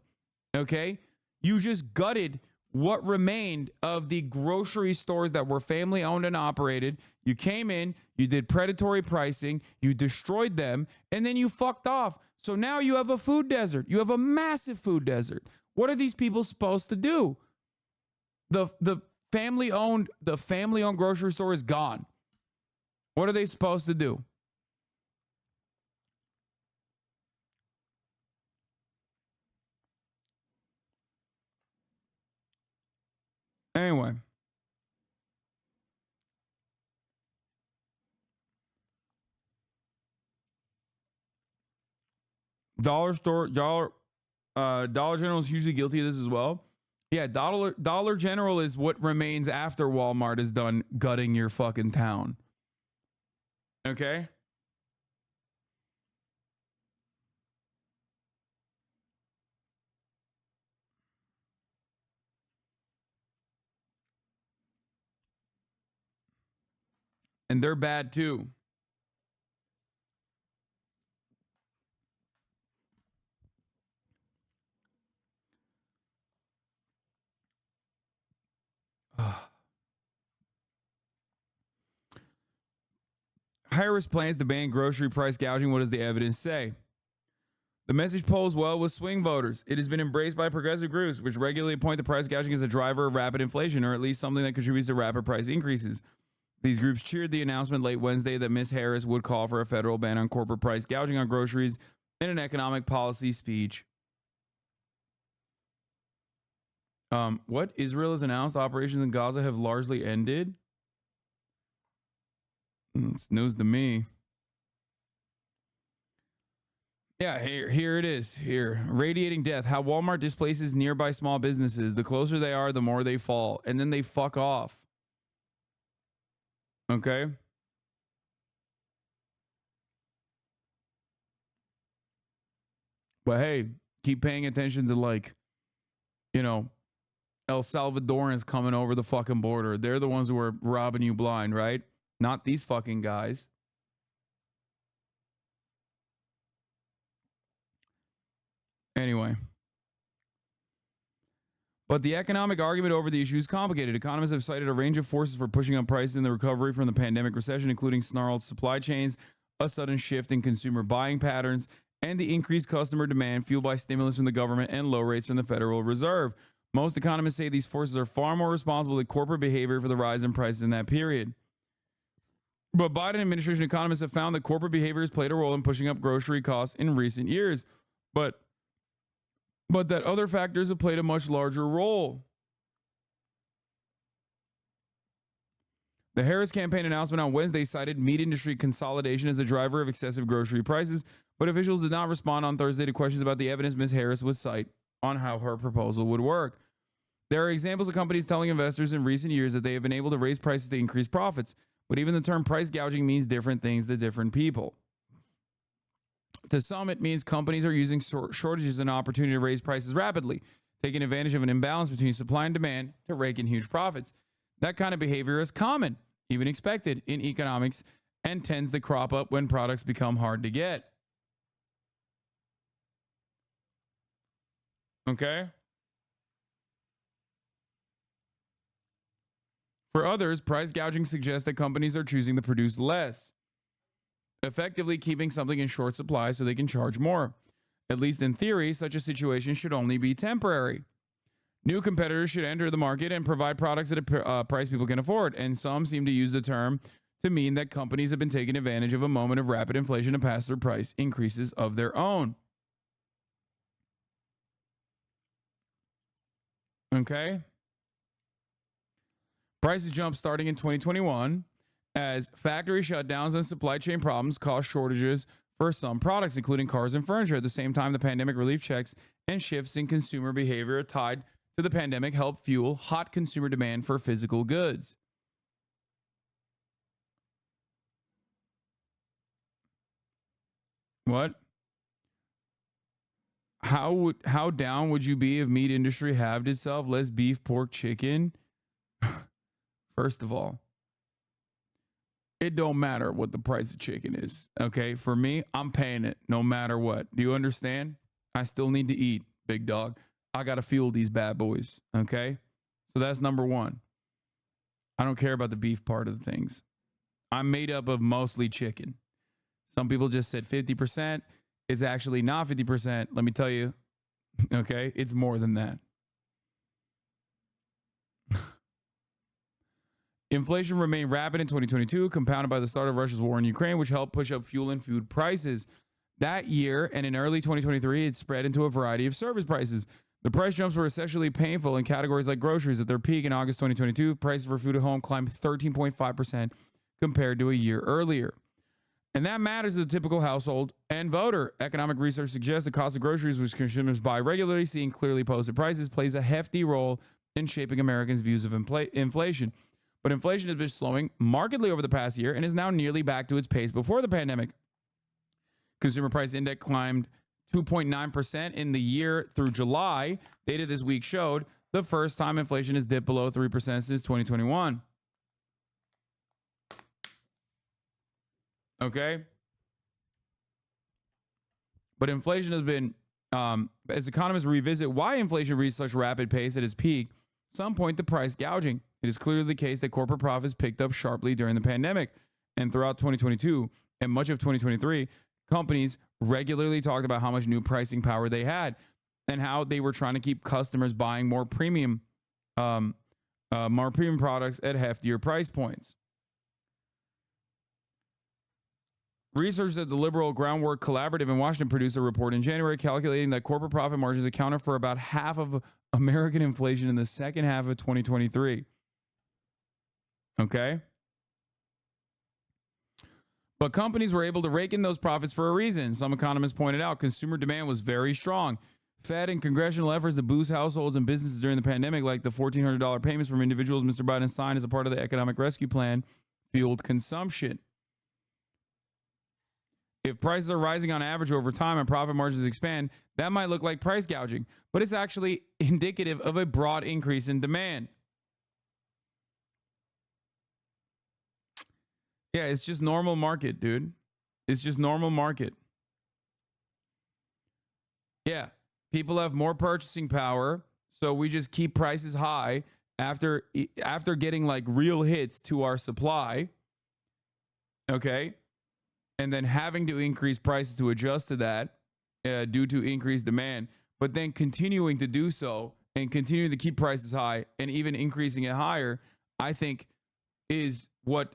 Okay? You just gutted what remained of the grocery stores that were family owned and operated. You came in, you did predatory pricing, you destroyed them, and then you fucked off. So now you have a food desert. You have a massive food desert. What are these people supposed to do? The family owned grocery store is gone. What are they supposed to do? Anyway. Dollar General is hugely guilty of this as well. Yeah, Dollar General is what remains after Walmart is done gutting your fucking town. Okay? And they're bad too. Harris plans to ban grocery price gouging. What does the evidence say? The message polls well with swing voters. It has been embraced by progressive groups, which regularly point to price gouging as a driver of rapid inflation, or at least something that contributes to rapid price increases. These groups cheered the announcement late Wednesday that Ms. Harris would call for a federal ban on corporate price gouging on groceries in an economic policy speech. What? Israel has announced operations in Gaza have largely ended? It's news to me. Yeah, here it is. Here. Radiating death. How Walmart displaces nearby small businesses. The closer they are, the more they fall. And then they fuck off. Okay? But hey, keep paying attention to El Salvadorans coming over the fucking border. They're the ones who are robbing you blind, right? Not these fucking guys. Anyway. But the economic argument over the issue is complicated. Economists have cited a range of forces for pushing up prices in the recovery from the pandemic recession, including snarled supply chains, a sudden shift in consumer buying patterns, and the increased customer demand fueled by stimulus from the government and low rates from the Federal Reserve. Most economists say these forces are far more responsible than corporate behavior for the rise in prices in that period. But Biden administration economists have found that corporate behavior has played a role in pushing up grocery costs in recent years. But that other factors have played a much larger role. The Harris campaign announcement on Wednesday cited meat industry consolidation as a driver of excessive grocery prices, but officials did not respond on Thursday to questions about the evidence Ms. Harris would cite on how her proposal would work. There are examples of companies telling investors in recent years that they have been able to raise prices to increase profits, but even the term price gouging means different things to different people. To some, it means companies are using shortages as an opportunity to raise prices rapidly, taking advantage of an imbalance between supply and demand to rake in huge profits. That kind of behavior is common, even expected in economics, and tends to crop up when products become hard to get. Okay? For others, price gouging suggests that companies are choosing to produce less, effectively keeping something in short supply so they can charge more. At least in theory, such a situation should only be temporary. New competitors should enter the market and provide products at a price people can afford, and some seem to use the term to mean that companies have been taking advantage of a moment of rapid inflation to pass through price increases of their own. Okay? Prices jumped starting in 2021 as factory shutdowns and supply chain problems caused shortages for some products, including cars and furniture. At the same time, the pandemic relief checks and shifts in consumer behavior tied to the pandemic helped fuel hot consumer demand for physical goods. What? How down would you be if meat industry halved itself? Less beef, pork, chicken? First of all, it don't matter what the price of chicken is. Okay, for me, I'm paying it no matter what. Do you understand? I still need to eat, big dog. I gotta fuel these bad boys. Okay, so that's number one. I don't care about the beef part of the things. I'm made up of mostly chicken. Some people just said 50%. It's actually not 50%. Let me tell you. Okay, it's more than that. Inflation remained rapid in 2022, compounded by the start of Russia's war in Ukraine, which helped push up fuel and food prices. That year and in early 2023, it spread into a variety of service prices. The price jumps were especially painful in categories like groceries. At their peak in August 2022, prices for food at home climbed 13.5% compared to a year earlier. And that matters to the typical household and voter. Economic research suggests the cost of groceries, which consumers buy regularly, seeing clearly posted prices, plays a hefty role in shaping Americans' views of inflation. But inflation has been slowing markedly over the past year and is now nearly back to its pace before the pandemic. Consumer Price Index climbed 2.9% in the year through July. Data this week showed the first time inflation has dipped below 3% since 2021. Okay? But inflation has been, as economists revisit why inflation reached such rapid pace at its peak, some point to price gouging. It is clearly the case that corporate profits picked up sharply during the pandemic. And throughout 2022 and much of 2023, companies regularly talked about how much new pricing power they had and how they were trying to keep customers buying more premium products at heftier price points. Researchers at the Liberal Groundwork Collaborative in Washington produced a report in January calculating that corporate profit margins accounted for about half of American inflation in the second half of 2023. Okay? But companies were able to rake in those profits for a reason. Some economists pointed out consumer demand was very strong. Fed and congressional efforts to boost households and businesses during the pandemic, like the $1,400 payments from individuals Mr. Biden signed as a part of the economic rescue plan, fueled consumption. If prices are rising on average over time and profit margins expand, that might look like price gouging, but it's actually indicative of a broad increase in demand. Yeah, it's just normal market, dude. It's just normal market. Yeah, people have more purchasing power, so we just keep prices high after getting like real hits to our supply. Okay? And then having to increase prices to adjust to that due to increased demand, but then continuing to do so and continuing to keep prices high and even increasing it higher, I think is what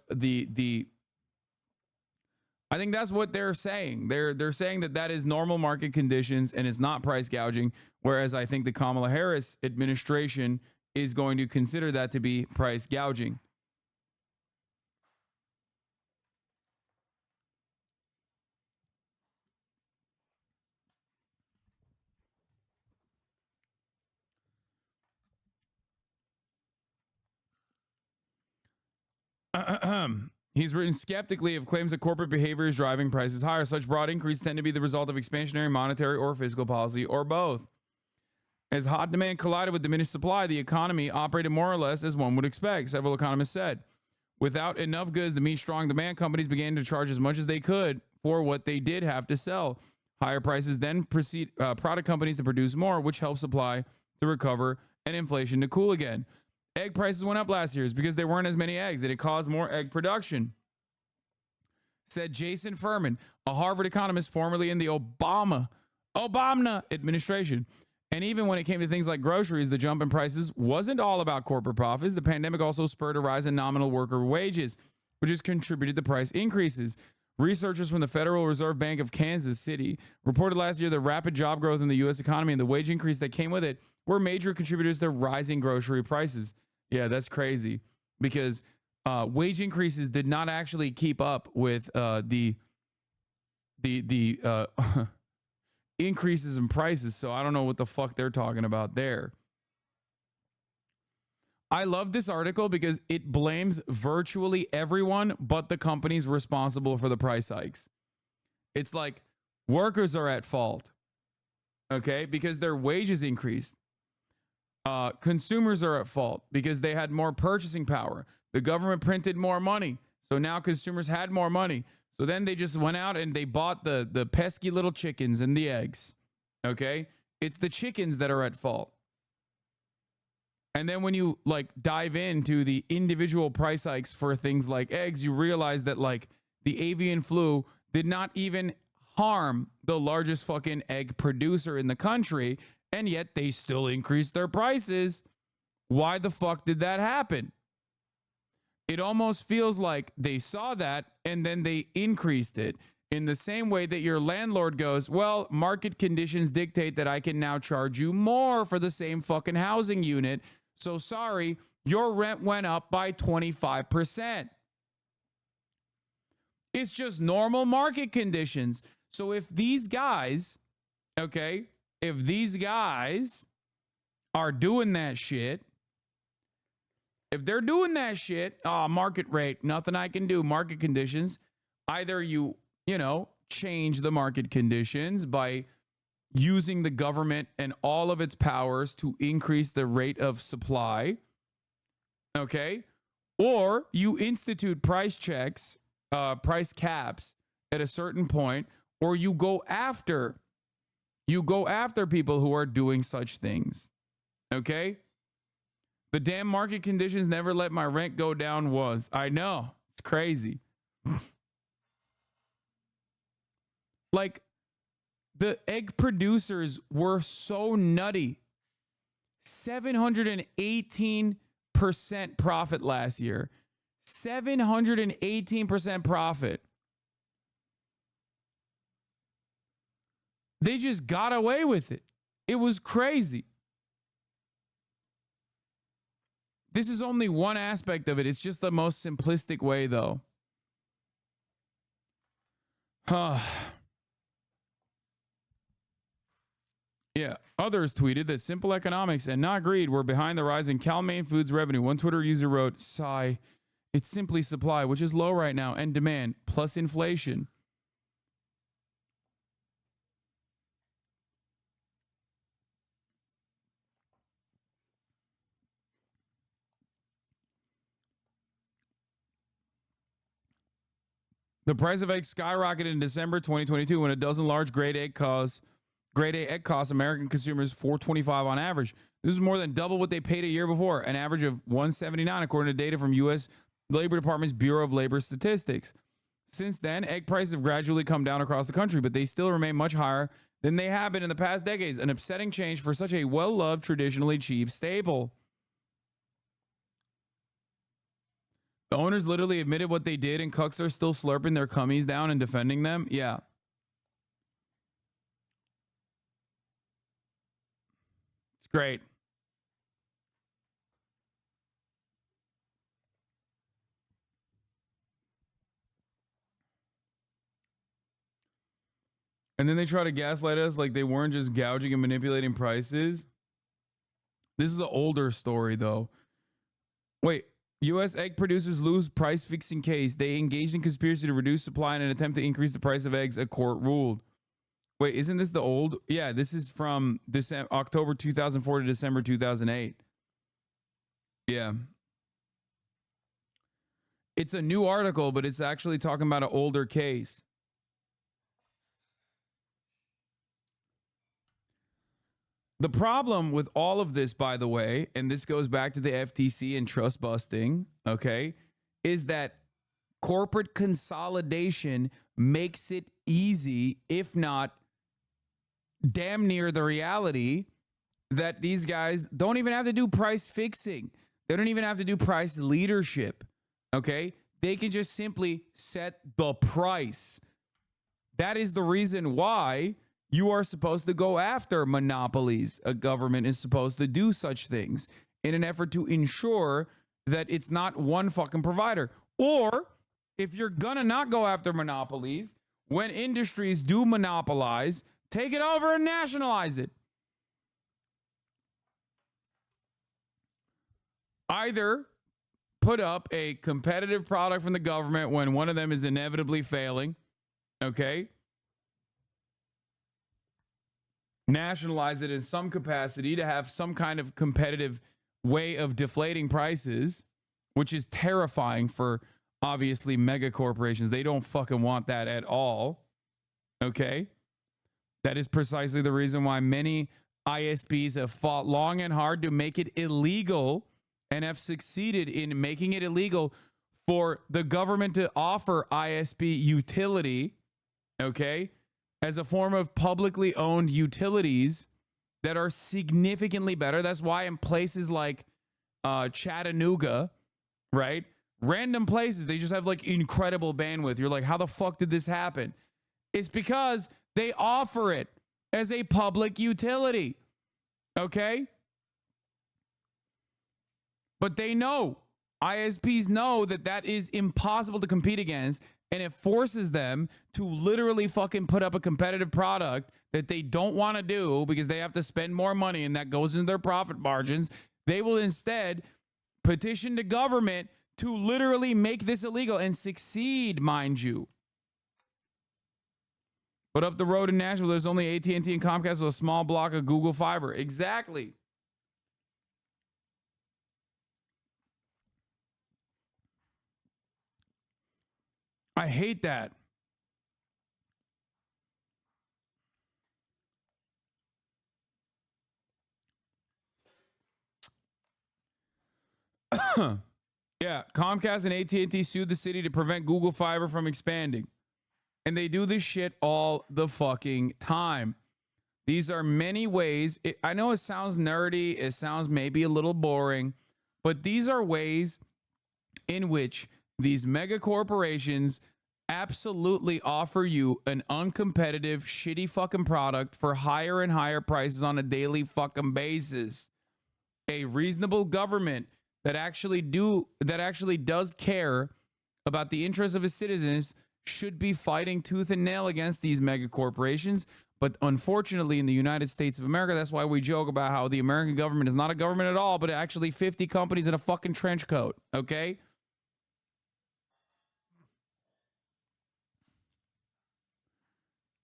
I think that's what they're saying. They're saying that is normal market conditions and it's not price gouging, whereas I think the Kamala Harris administration is going to consider that to be price gouging. He's written skeptically of claims that corporate behavior is driving prices higher. Such broad increases tend to be the result of expansionary monetary or fiscal policy or both. As hot demand collided with diminished supply, the economy operated more or less as one would expect, several economists said. Without enough goods to meet strong demand, companies began to charge as much as they could for what they did have to sell. Higher prices then product companies to produce more, which helps supply to recover and inflation to cool again. Egg prices went up last year because there weren't as many eggs, and it caused more egg production, said Jason Furman, a Harvard economist formerly in the Obama administration. And even when it came to things like groceries, the jump in prices wasn't all about corporate profits. The pandemic also spurred a rise in nominal worker wages, which has contributed to price increases. Researchers from the Federal Reserve Bank of Kansas City reported last year that rapid job growth in the U.S. economy and the wage increase that came with it were major contributors to rising grocery prices. Yeah, that's crazy because wage increases did not actually keep up with the increases in prices. So I don't know what the fuck they're talking about there. I love this article because it blames virtually everyone but the companies responsible for the price hikes. It's like workers are at fault, okay, because their wages increased. Consumers are at fault because they had more purchasing power. The government printed more money, so now consumers had more money. So then they just went out and they bought the pesky little chickens and the eggs, okay? It's the chickens that are at fault. And then when you like dive into the individual price hikes for things like eggs, you realize that like the avian flu did not even harm the largest fucking egg producer in the country, and yet they still increased their prices. Why the fuck did that happen? It almost feels like they saw that and then they increased it in the same way that your landlord goes, well, market conditions dictate that I can now charge you more for the same fucking housing unit. So sorry, your rent went up by 25%. It's just normal market conditions. So if these guys, okay, if these guys are doing that shit, if they're doing that shit, market rate, nothing I can do, market conditions, either you change the market conditions by using the government and all of its powers to increase the rate of supply, okay? Or you institute price checks, price caps at a certain point, or you go after people who are doing such things, okay? The damn market conditions never let my rent go down was. I know, it's crazy. Like, the egg producers were so nutty. 718% profit last year. 718% profit. They just got away with it. It was crazy. This is only one aspect of it. It's just the most simplistic way, though. Yeah, others tweeted that simple economics and not greed were behind the rise in Cal-Maine Foods revenue. One Twitter user wrote, sigh, it's simply supply, which is low right now, and demand, plus inflation. The price of eggs skyrocketed in December 2022 when a dozen large grade A egg costs American consumers $4.25 on average. This is more than double what they paid a year before, an average of $1.79 according to data from U.S. Labor Department's Bureau of Labor Statistics. Since then, egg prices have gradually come down across the country, but they still remain much higher than they have been in the past decades, an upsetting change for such a well-loved, traditionally cheap staple. The owners literally admitted what they did, and cucks are still slurping their cummies down and defending them. Yeah. It's great. And then they try to gaslight us like they weren't just gouging and manipulating prices. This is an older story, though. Wait, U.S. egg producers lose price-fixing case. They engaged in conspiracy to reduce supply in an attempt to increase the price of eggs, a court ruled. Wait, isn't this the old? Yeah, this is from October 2004 to December 2008. Yeah. It's a new article, but it's actually talking about an older case. The problem with all of this, by the way, and this goes back to the FTC and trust busting, okay, is that corporate consolidation makes it easy, if not damn near the reality, that these guys don't even have to do price fixing. They don't even have to do price leadership, okay? They can just simply set the price. That is the reason why you are supposed to go after monopolies. A government is supposed to do such things in an effort to ensure that it's not one fucking provider. Or if you're gonna not go after monopolies, when industries do monopolize, take it over and nationalize it. Either put up a competitive product from the government when one of them is inevitably failing, okay? Nationalize it in some capacity to have some kind of competitive way of deflating prices, which is terrifying for obviously mega corporations. They don't fucking want that at all, okay? That is precisely the reason why many ISPs have fought long and hard to make it illegal and have succeeded in making it illegal for the government to offer ISP utility, okay, as a form of publicly owned utilities that are significantly better. That's why in places like Chattanooga, right, random places, they just have like incredible bandwidth. You're like, how the fuck did this happen? It's because they offer it as a public utility, okay? But they know, ISPs know that that is impossible to compete against, and it forces them to literally fucking put up a competitive product that they don't want to do because they have to spend more money and that goes into their profit margins. They will instead petition the government to literally make this illegal and succeed, mind you. But up the road in Nashville, there's only AT&T and Comcast with a small block of Google Fiber. Exactly. I hate that. Yeah, Comcast and AT&T sued the city to prevent Google Fiber from expanding. And they do this shit all the fucking time. These are many ways. I know it sounds nerdy. It sounds maybe a little boring. But these are ways in which these mega corporations absolutely offer you an uncompetitive, shitty fucking product for higher and higher prices on a daily fucking basis. A reasonable government that actually does care about the interests of its citizens should be fighting tooth and nail against these mega corporations. But unfortunately, in the United States of America, that's why we joke about how the American government is not a government at all, but actually 50 companies in a fucking trench coat, okay?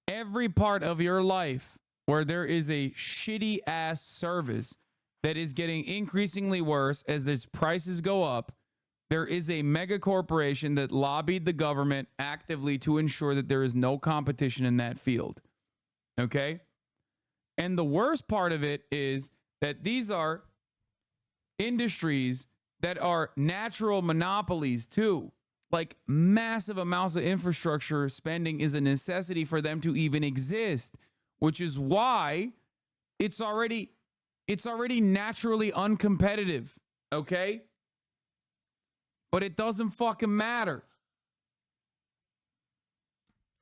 Every part of your life where there is a shitty ass service that is getting increasingly worse as its prices go up, there is a mega corporation that lobbied the government actively to ensure that there is no competition in that field. Okay? And the worst part of it is that these are industries that are natural monopolies too. Like massive amounts of infrastructure spending is a necessity for them to even exist, which is why it's already naturally uncompetitive, okay? But it doesn't fucking matter.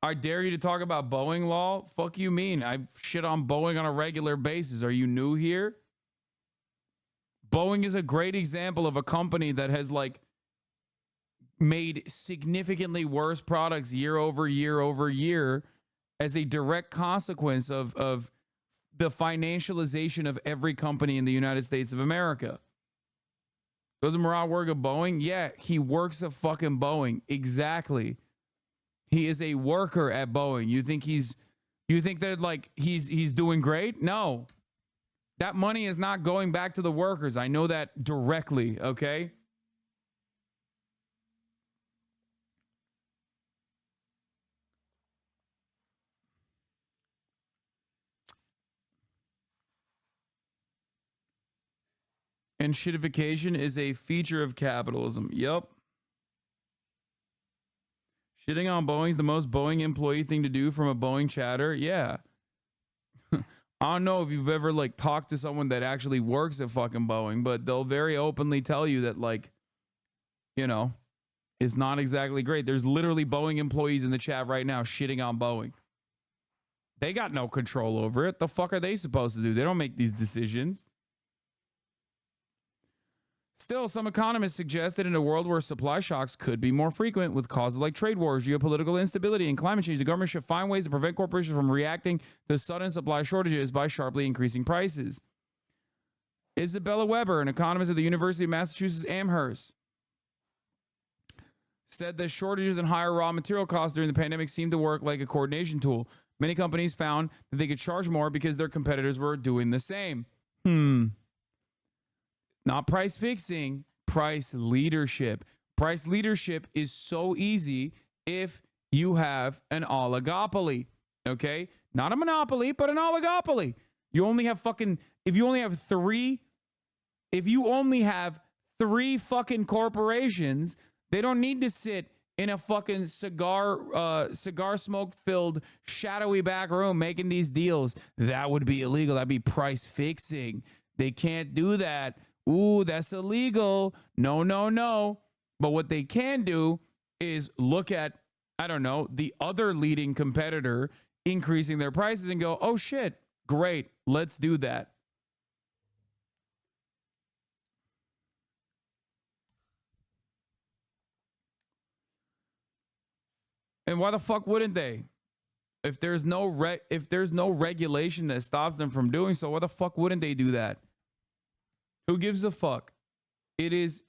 I dare you to talk about Boeing law? Fuck you mean? I shit on Boeing on a regular basis. Are you new here? Boeing is a great example of a company that has like made significantly worse products year over year over year as a direct consequence of the financialization of every company in the United States of America. Doesn't Murad work at Boeing? Yeah, he works at fucking Boeing. Exactly. He is a worker at Boeing. You think that like he's doing great? No. That money is not going back to the workers. I know that directly, okay? And shittification is a feature of capitalism. Yup. Shitting on Boeing's the most Boeing employee thing to do from a Boeing chatter. Yeah. I don't know if you've ever like talked to someone that actually works at fucking Boeing, but they'll very openly tell you that, like, you know, it's not exactly great. There's literally Boeing employees in the chat right now shitting on Boeing. They got no control over it. The fuck are they supposed to do? They don't make these decisions. Still, some economists suggest that in a world where supply shocks could be more frequent with causes like trade wars, geopolitical instability, and climate change, the government should find ways to prevent corporations from reacting to sudden supply shortages by sharply increasing prices. Isabella Weber, an economist at the University of Massachusetts Amherst, said that shortages and higher raw material costs during the pandemic seemed to work like a coordination tool. Many companies found that they could charge more because their competitors were doing the same. Not price fixing, price leadership. Price leadership is so easy if you have an oligopoly, okay? Not a monopoly, but an oligopoly. You only have if you only have three fucking corporations, they don't need to sit in a fucking cigar smoke filled shadowy back room making these deals. That would be illegal. That'd be price fixing. They can't do that. Ooh, that's illegal. No, no, no. But what they can do is look at, I don't know, the other leading competitor increasing their prices and go, oh shit, great, let's do that. And why the fuck wouldn't they? If there's no regulation that stops them from doing so, why the fuck wouldn't they do that? Who gives a fuck? It is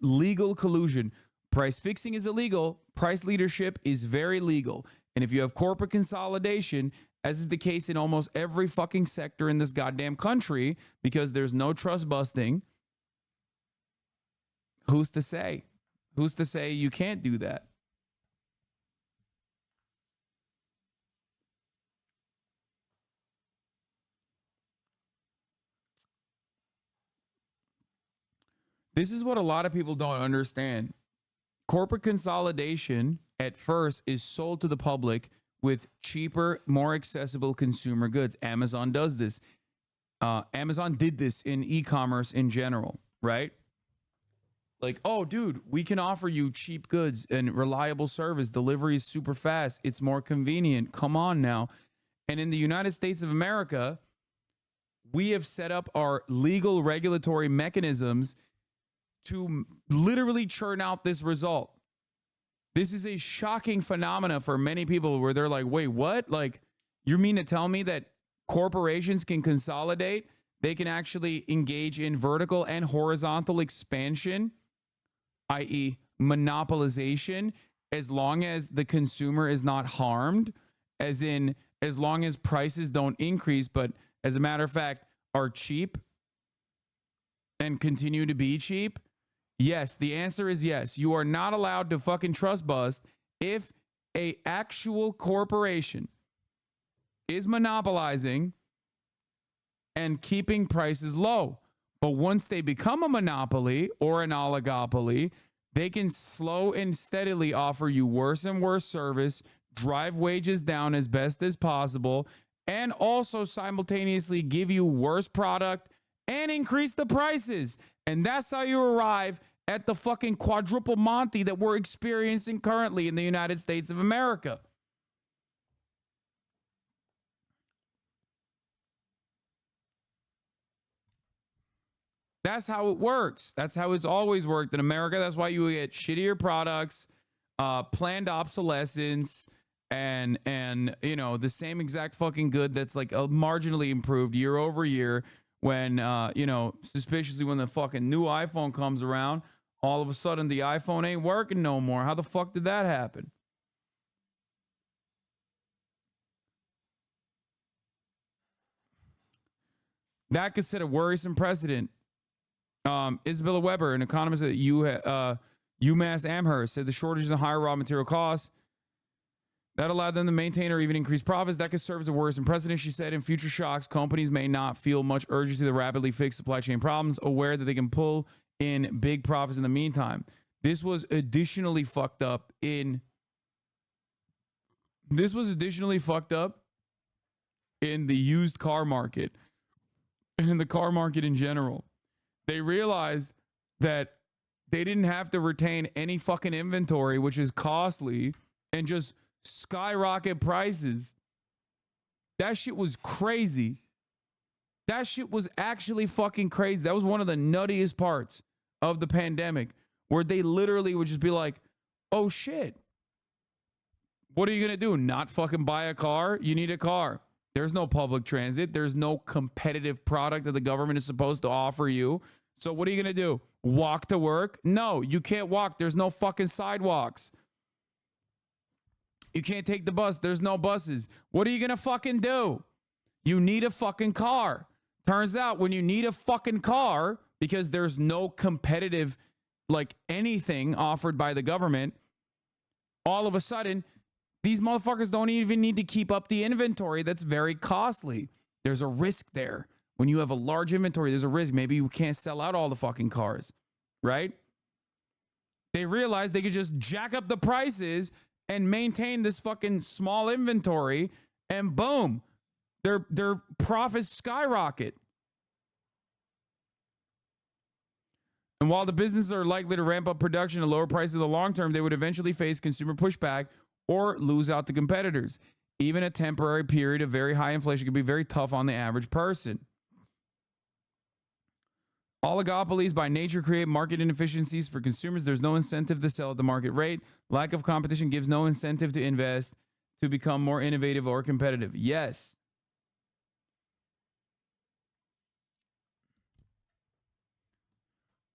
legal collusion. Price fixing is illegal. Price leadership is very legal. And if you have corporate consolidation, as is the case in almost every fucking sector in this goddamn country, because there's no trust busting, who's to say? Who's to say you can't do that? This is what a lot of people don't understand. Corporate consolidation at first is sold to the public with cheaper, more accessible consumer goods. Amazon does this. Amazon did this in e-commerce in general, right? Like, oh, dude, we can offer you cheap goods and reliable service. Delivery is super fast. It's more convenient. Come on now. And in the United States of America, we have set up our legal regulatory mechanisms to literally churn out this result. This is a shocking phenomena for many people where they're like, wait, what? Like, you mean to tell me that corporations can consolidate? They can actually engage in vertical and horizontal expansion, i.e. monopolization, as long as the consumer is not harmed, as long as prices don't increase, but as a matter of fact, are cheap and continue to be cheap? Yes, the answer is yes. You are not allowed to fucking trust bust if a actual corporation is monopolizing and keeping prices low. But once they become a monopoly or an oligopoly, they can slow and steadily offer you worse and worse service, drive wages down as best as possible, and also simultaneously give you worse product and increase the prices. And that's how you arrive at the fucking quadruple Monty that we're experiencing currently in the United States of America. That's how it works. That's how it's always worked in America. That's why you get shittier products, planned obsolescence, and you know, the same exact fucking good that's like marginally improved year over year. When, you know, suspiciously when the fucking new iPhone comes around, all of a sudden the iPhone ain't working no more. How the fuck did that happen? That could set a worrisome precedent. Isabella Weber, an economist at UMass Amherst, said the shortages and higher raw material costs That allowed them to maintain or even increase profits. That could serve as a worrisome precedent, she said. In future shocks, companies may not feel much urgency to rapidly fix supply chain problems, aware that they can pull in big profits in the meantime. This was additionally fucked up in the used car market and in the car market in general. They realized that they didn't have to retain any fucking inventory, which is costly, and just skyrocket prices. That shit was crazy. That shit was actually fucking crazy. That was one of the nuttiest parts of the pandemic, where they literally would just be like, oh shit, what are you gonna do? Not fucking buy a car? You need a car. There's no public transit. There's no competitive product that the government is supposed to offer you. So what are you gonna do? Walk to work? No, you can't walk. There's no fucking sidewalks. You can't take the bus. There's no buses. What are you going to fucking do? You need a fucking car. Turns out when you need a fucking car, because there's no competitive, like anything offered by the government, all of a sudden, these motherfuckers don't even need to keep up the inventory. That's very costly. There's a risk there. When you have a large inventory, there's a risk. Maybe you can't sell out all the fucking cars, right? They realized they could just jack up the prices and maintain this fucking small inventory, and boom, their profits skyrocket. And while the businesses are likely to ramp up production at lower prices in the long term, they would eventually face consumer pushback or lose out to competitors. Even a temporary period of very high inflation can be very tough on the average person. Oligopolies by nature create market inefficiencies for consumers. There's no incentive to sell at the market rate. Lack of competition gives no incentive to invest, to become more innovative or competitive. Yes.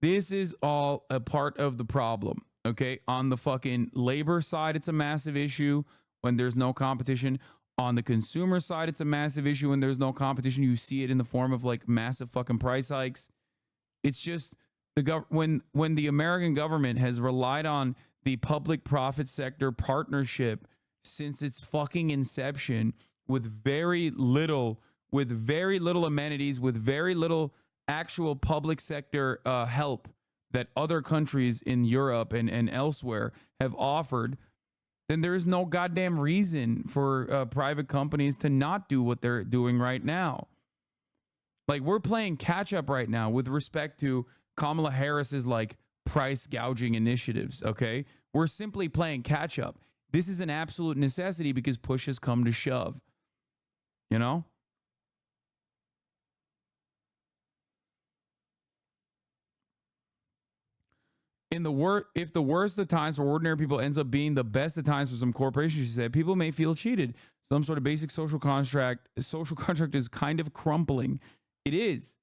This is all a part of the problem, okay? On the fucking labor side, it's a massive issue when there's no competition. On the consumer side, it's a massive issue when there's no competition. You see it in the form of like massive fucking price hikes. It's just when the American government has relied on the public profit sector partnership since its fucking inception, with very little amenities, with very little actual public sector help that other countries in Europe and elsewhere have offered, then there is no goddamn reason for private companies to not do what they're doing right now. Like, we're playing catch up right now with respect to Kamala Harris's like price gouging initiatives. Okay. We're simply playing catch up. This is an absolute necessity because push has come to shove, you know? If the worst of times for ordinary people ends up being the best of times for some corporations, she said, people may feel cheated. Some sort of basic social contract is kind of crumpling. It is.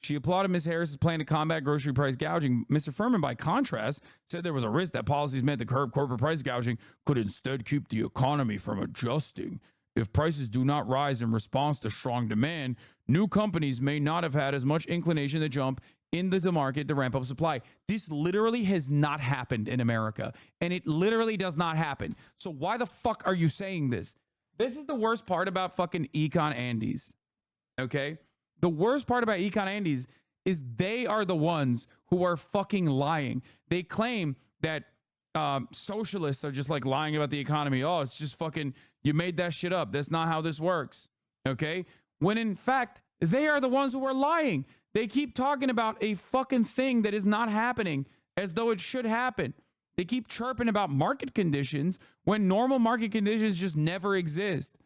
She applauded Ms. Harris's plan to combat grocery price gouging. Mr. Furman, by contrast, said there was a risk that policies meant to curb corporate price gouging could instead keep the economy from adjusting. If prices do not rise in response to strong demand, new companies may not have had as much inclination to jump into the market to ramp up supply. This literally has not happened in America, and it literally does not happen. So why the fuck are you saying this? This is the worst part about fucking Econ Andes. Okay? The worst part about Econ Andes is they are the ones who are fucking lying. They claim that socialists are just like lying about the economy. Oh, it's just fucking, you made that shit up. That's not how this works. Okay? When in fact, they are the ones who are lying. They keep talking about a fucking thing that is not happening as though it should happen. They keep chirping about market conditions when normal market conditions just never exist.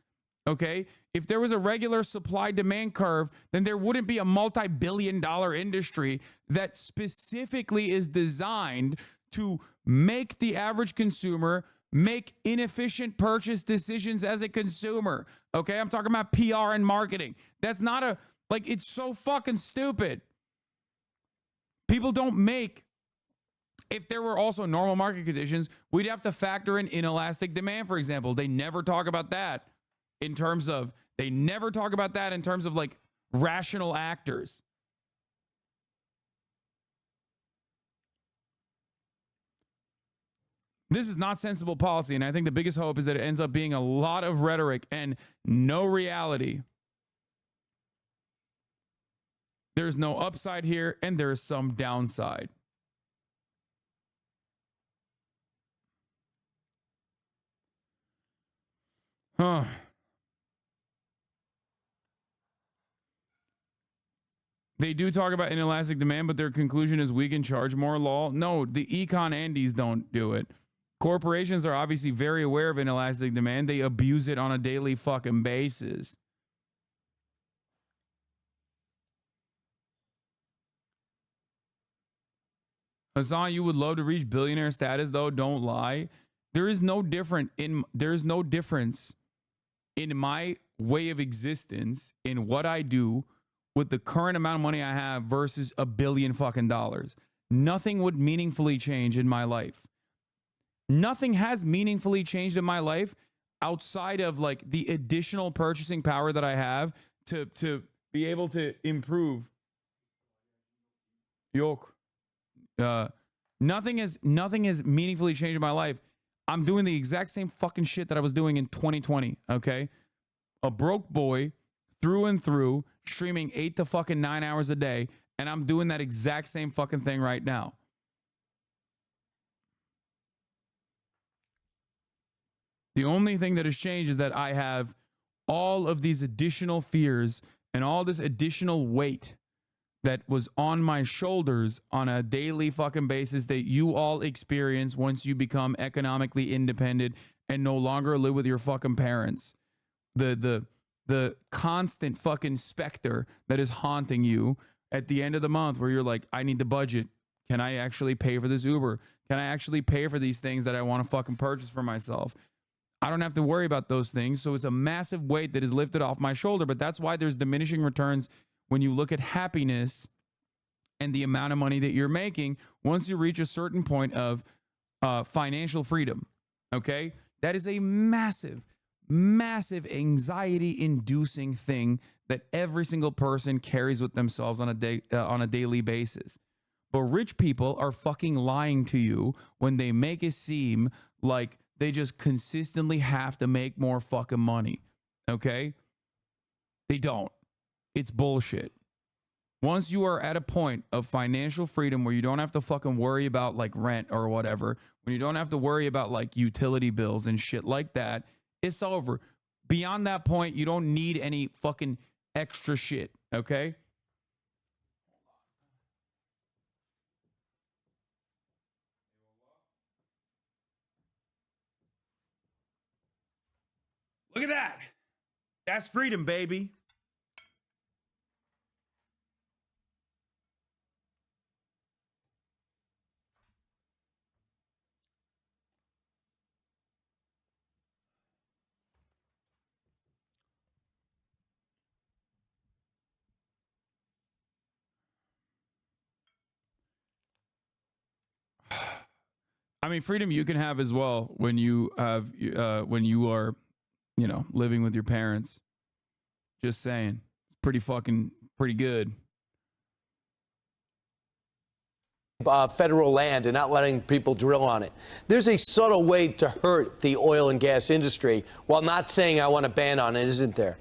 Okay? If there was a regular supply demand curve, then there wouldn't be a multi-billion-dollar industry that specifically is designed to make the average consumer make inefficient purchase decisions as a consumer. Okay? I'm talking about PR and marketing. That's not a, like, it's so fucking stupid. People don't make, if there were also normal market conditions, we'd have to factor in inelastic demand, for example. They never talk about that in terms of, like rational actors. This is not sensible policy, and I think the biggest hope is that it ends up being a lot of rhetoric and no reality. There's no upside here, and there's some downside. Huh. They do talk about inelastic demand, but their conclusion is we can charge more law. No, the econ Andes don't do it. Corporations are obviously very aware of inelastic demand. They abuse it on a daily fucking basis. Hasan, you would love to reach billionaire status, though. Don't lie. There's no difference in my way of existence, in what I do, with the current amount of money I have versus $1 billion fucking dollars. Nothing would meaningfully change in my life. Nothing has meaningfully changed in my life outside of like the additional purchasing power that I have to be able to improve. Nothing has meaningfully changed in my life. I'm doing the exact same fucking shit that I was doing in 2020. Okay, a broke boy through and through, streaming 8 to fucking 9 hours a day, and I'm doing that exact same fucking thing right now. The only thing that has changed is that I have all of these additional fears and all this additional weight that was on my shoulders on a daily fucking basis that you all experience once you become economically independent and no longer live with your fucking parents. The constant fucking specter that is haunting you at the end of the month where you're like, I need the budget. Can I actually pay for this Uber? Can I actually pay for these things that I want to fucking purchase for myself? I don't have to worry about those things. So it's a massive weight that is lifted off my shoulder. But that's why there's diminishing returns when you look at happiness and the amount of money that you're making once you reach a certain point of financial freedom. Okay? That is a massive, massive anxiety-inducing thing that every single person carries with themselves on a daily basis. But rich people are fucking lying to you when they make it seem like they just consistently have to make more fucking money. Okay? They don't. It's bullshit. Once you are at a point of financial freedom where you don't have to fucking worry about like rent or whatever, when you don't have to worry about like utility bills and shit like that, it's over. Beyond that point, you don't need any fucking extra shit. Okay? Look at that. That's freedom, baby. I mean, freedom you can have as well when you have when you are, you know, living with your parents. Just saying, pretty good. Federal land and not letting people drill on it. There's a subtle way to hurt the oil and gas industry while not saying I want to ban on it, isn't there?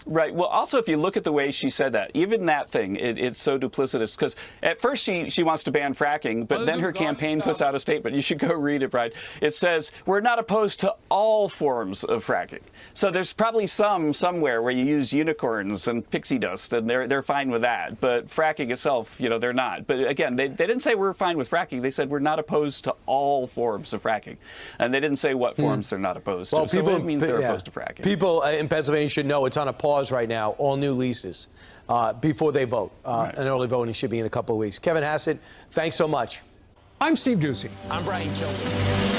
Right. Well, also, if you look at the way she said that, even that thing, it's so duplicitous. Because at first she wants to ban fracking, but then her campaign puts out a statement. You should go read it, Brian. It says, we're not opposed to all forms of fracking. So there's probably somewhere where you use unicorns and pixie dust, and they're fine with that. But fracking itself, you know, they're not. But again, they didn't say we're fine with fracking. They said we're not opposed to all forms of fracking. And they didn't say what forms they're not opposed to. So it means they're opposed to fracking. People in Pennsylvania should know it's on a pause right now, all new leases, before they vote. Right. An early voting should be in a couple of weeks. Kevin Hasan, thanks so much. I'm Steve Doocy. I'm Brian Kilmeade.